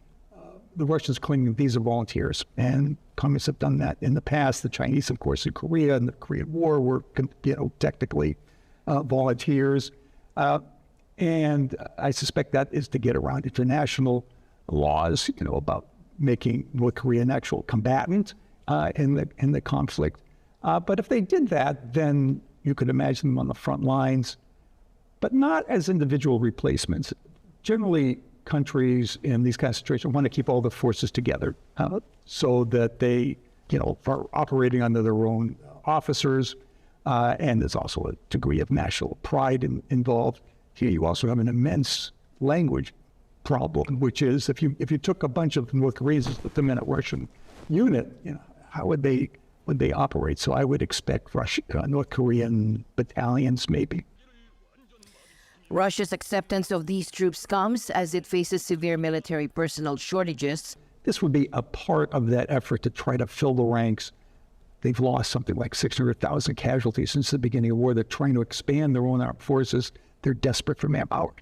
K: the Russians claiming these are volunteers, and communists have done that in the past. The Chinese, of course, in Korea and the Korean War were, technically volunteers. And I suspect that is to get around international laws, about making North Korea an actual combatant in the conflict. But if they did that, then you could imagine them on the front lines, but not as individual replacements. Generally, countries in these kind of situations want to keep all the forces together so that they, are operating under their own officers, and there's also a degree of national pride involved. Here you also have an immense language problem, which is if you took a bunch of North Koreans and put them in a Russian unit, how would they operate? So I would expect North Korean battalions maybe.
C: Russia's acceptance of these troops comes as it faces severe military personnel shortages.
K: This would be a part of that effort to try to fill the ranks. They've lost something like 600,000 casualties since the beginning of the war. They're trying to expand their own armed forces. They're desperate for manpower.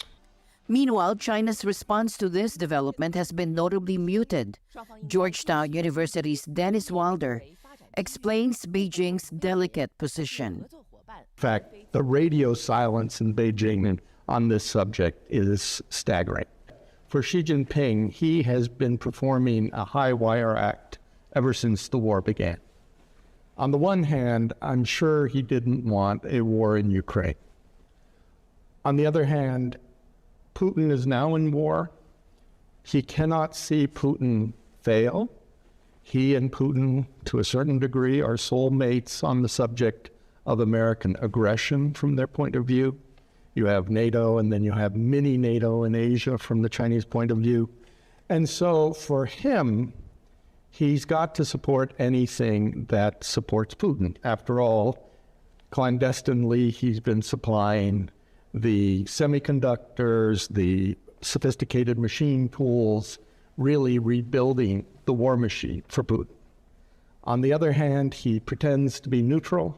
C: Meanwhile, China's response to this development has been notably muted. Georgetown University's Dennis Wilder explains Beijing's delicate position.
N: In fact, the radio silence in Beijing on this subject is staggering. For Xi Jinping, he has been performing a high wire act ever since the war began. On the one hand, I'm sure he didn't want a war in Ukraine. On the other hand, Putin is now in war. He cannot see Putin fail. He and Putin, to a certain degree, are soulmates on the subject of American aggression from their point of view. You have NATO, and then you have mini NATO in Asia from the Chinese point of view. And so for him, he's got to support anything that supports Putin. After all, clandestinely, he's been supplying the semiconductors, the sophisticated machine tools, really rebuilding the war machine for Putin. On the other hand, he pretends to be neutral.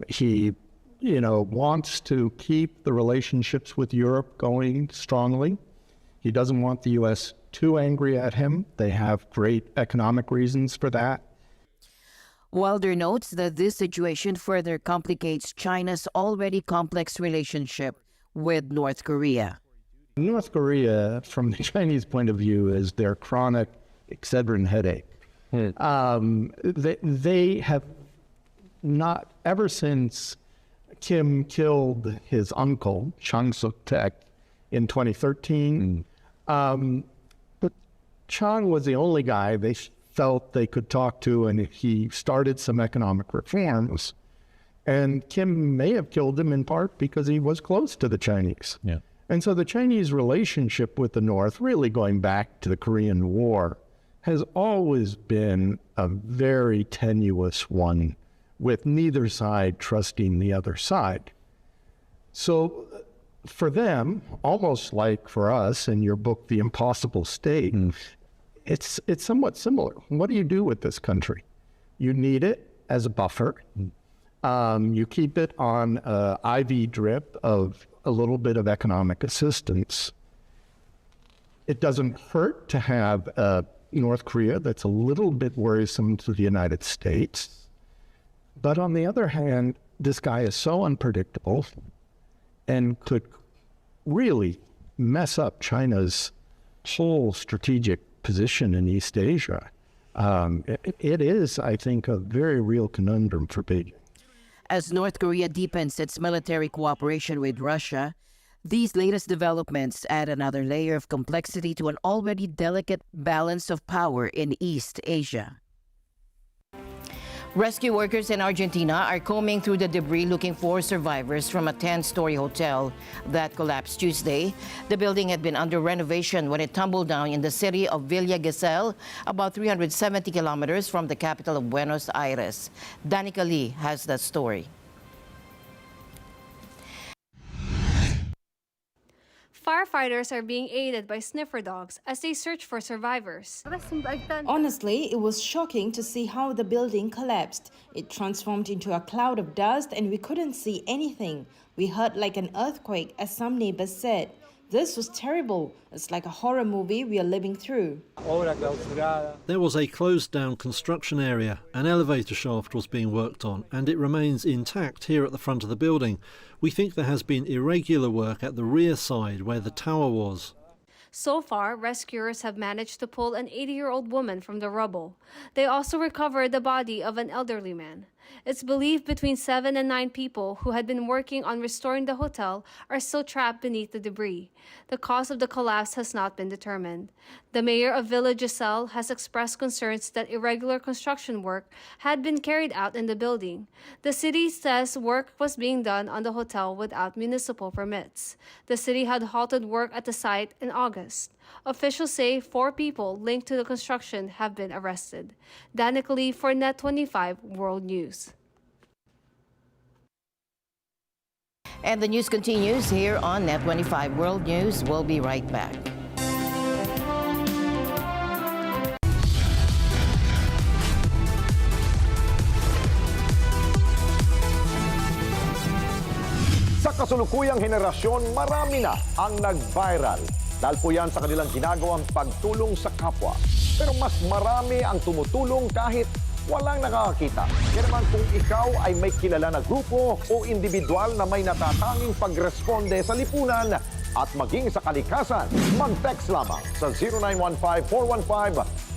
N: He, wants to keep the relationships with Europe going strongly. He doesn't want the U.S. too angry at him. They have great economic reasons for that.
C: Wilder notes that this situation further complicates China's already complex relationship with North Korea.
N: North Korea, from the Chinese point of view, is their chronic Excedrin headache. They have not, ever since Kim killed his uncle, Chiang Suk-taek, in 2013, but Chiang was the only guy they felt they could talk to, and he started some economic reforms. And Kim may have killed him in part because he was close to the Chinese.
M: Yeah.
N: And so the Chinese relationship with the North, really going back to the Korean War, has always been a very tenuous one, with neither side trusting the other side. So for them, almost like for us in your book, The Impossible State, it's somewhat similar. What do you do with this country? You need it as a buffer. You keep it on IV drip of a little bit of economic assistance. It doesn't hurt to have North Korea that's a little bit worrisome to the United States. But on the other hand, this guy is so unpredictable and could really mess up China's whole strategic position in East Asia. It is, I think, a very real conundrum for Beijing.
C: As North Korea deepens its military cooperation with Russia, these latest developments add another layer of complexity to an already delicate balance of power in East Asia. Rescue workers in Argentina are combing through the debris looking for survivors from a 10-story hotel that collapsed Tuesday. The building had been under renovation when it tumbled down in the city of Villa Gesell, about 370 kilometers from the capital of Buenos Aires. Danica Lee has that story.
O: Firefighters are being aided by sniffer dogs as they search for survivors.
P: Honestly, it was shocking to see how the building collapsed. It transformed into a cloud of dust and we couldn't see anything. We heard like an earthquake, as some neighbors said. This was terrible. It's like a horror movie we are living through.
Q: There was a closed-down construction area. An elevator shaft was being worked on, and it remains intact here at the front of the building. We think there has been irregular work at the rear side where the tower was.
O: So far, rescuers have managed to pull an 80-year-old woman from the rubble. They also recovered the body of an elderly man. It's believed between 7 and 9 people who had been working on restoring the hotel are still trapped beneath the debris. The cause of the collapse has not been determined. The mayor of Villa Gesell has expressed concerns that irregular construction work had been carried out in the building. The city says work was being done on the hotel without municipal permits. The city had halted work at the site in August. Officials say 4 people linked to the construction have been arrested. Danica Lee for NET25 World News.
C: And the news continues here on NET25 World News. We'll be right back.
R: Sa kasulukuyang henerasyon, marami na ang nag-viral. Dahil po yan sa kanilang ginagawang pagtulong sa kapwa. Pero mas marami ang tumutulong kahit walang nakakakita. Kaya naman kung ikaw ay may kilala na grupo o individual na may natatanging pagresponde sa lipunan at maging sa kalikasan, mag-text lamang sa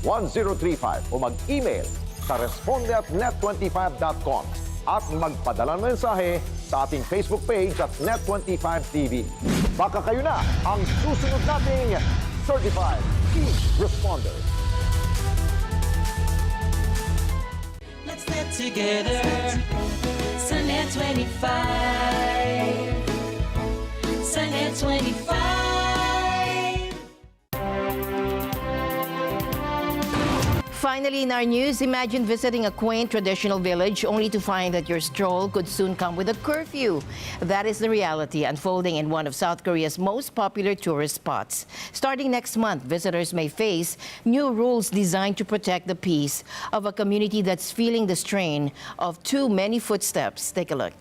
R: 0915-415-1035 o mag-email sa responde@net25.com at magpadala ng mensahe sa ating Facebook page at NET25 TV. Baka kayo na ang susunod nating Certified Key Responder.
S: Let's net together sa NET25. Sa NET25.
C: Finally, in our news, imagine visiting a quaint traditional village only to find that your stroll could soon come with a curfew. That is the reality unfolding in one of South Korea's most popular tourist spots. Starting next month, visitors may face new rules designed to protect the peace of a community that's feeling the strain of too many footsteps. Take a look.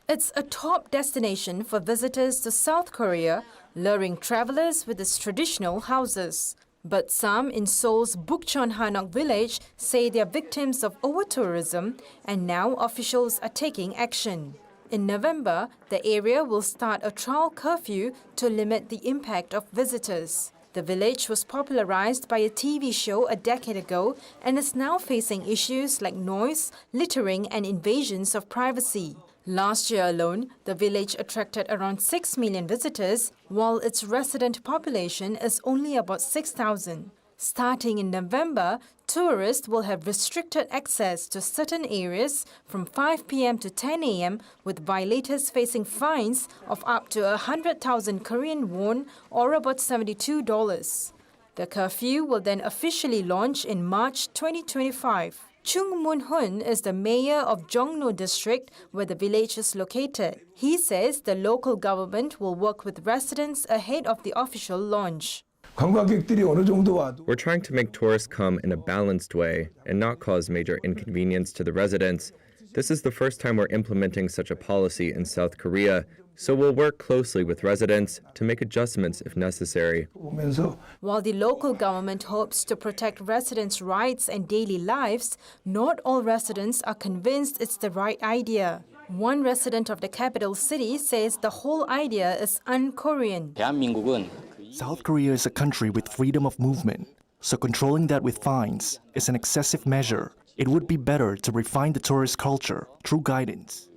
P: It's a top destination for visitors to South Korea, luring travelers with its traditional houses. But some in Seoul's Bukchon Hanok village say they are victims of over-tourism, and now officials are taking action. In November, the area will start a trial curfew to limit the impact of visitors. The village was popularized by a TV show a decade ago and is now facing issues like noise, littering, and invasions of privacy. Last year alone, the village attracted around 6 million visitors, while its resident population is only about 6,000. Starting in November, tourists will have restricted access to certain areas from 5 p.m. to 10 a.m., with violators facing fines of up to 100,000 Korean won or about $72. The curfew will then officially launch in March 2025. Chung Moon-hun is the mayor of Jongno district where the village is located. He says the local government will work with residents ahead of the official launch.
D: We're trying to make tourists come in a balanced way and not cause major inconvenience to the residents. This is the first time we're implementing such a policy in South Korea, so we'll work closely with residents to make adjustments if necessary.
P: While the local government hopes to protect residents' rights and daily lives, not all residents are convinced it's the right idea. One resident of the capital city says the whole idea is un-Korean.
A: South Korea is a country with freedom of movement, so controlling that with fines is an excessive measure. It would be better to refine the tourist culture through guidance.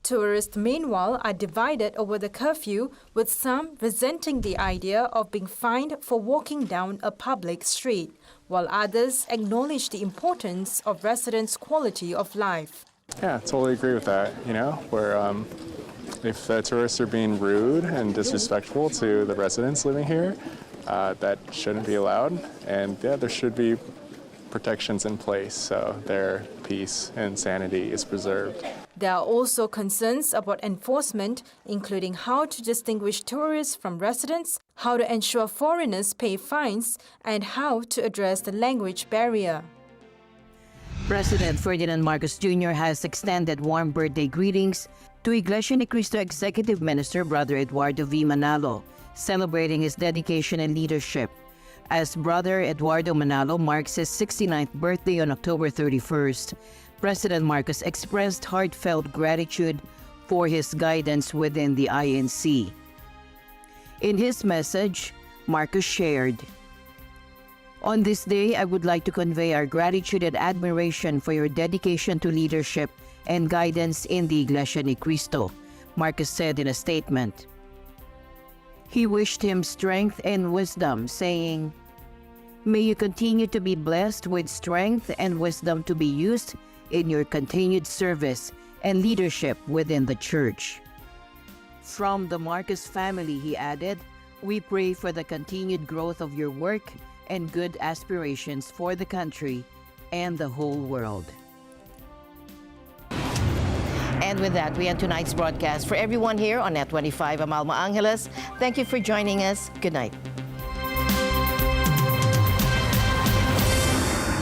P: Tourists, meanwhile, are divided over the curfew, with some resenting the idea of being fined for walking down a public street, while others acknowledge the importance of residents' quality of life.
E: Yeah, totally agree with that, where if tourists are being rude and disrespectful to the residents living here, that shouldn't be allowed. And yeah, there should be protections in place so their peace and sanity is preserved.
P: There are also concerns about enforcement, including how to distinguish tourists from residents, how to ensure foreigners pay fines, and how to address the language barrier.
C: President Ferdinand Marcos Jr. has extended warm birthday greetings to Iglesia Ni Cristo Executive Minister Brother Eduardo V. Manalo, celebrating his dedication and leadership. As Brother Eduardo Manalo marks his 69th birthday on October 31st, President Marcos expressed heartfelt gratitude for his guidance within the INC. In his message, Marcos shared, "On this day, I would like to convey our gratitude and admiration for your dedication to leadership and guidance in the Iglesia Ni Cristo," Marcos said in a statement. He wished him strength and wisdom, saying, "May you continue to be blessed with strength and wisdom to be used in your continued service and leadership within the church." From the Marcos family, he added, "We pray for the continued growth of your work and good aspirations for the country and the whole world." And with that, we end tonight's broadcast. For everyone here on NET25, I'm Alma Angeles. Thank you for joining us. Good night.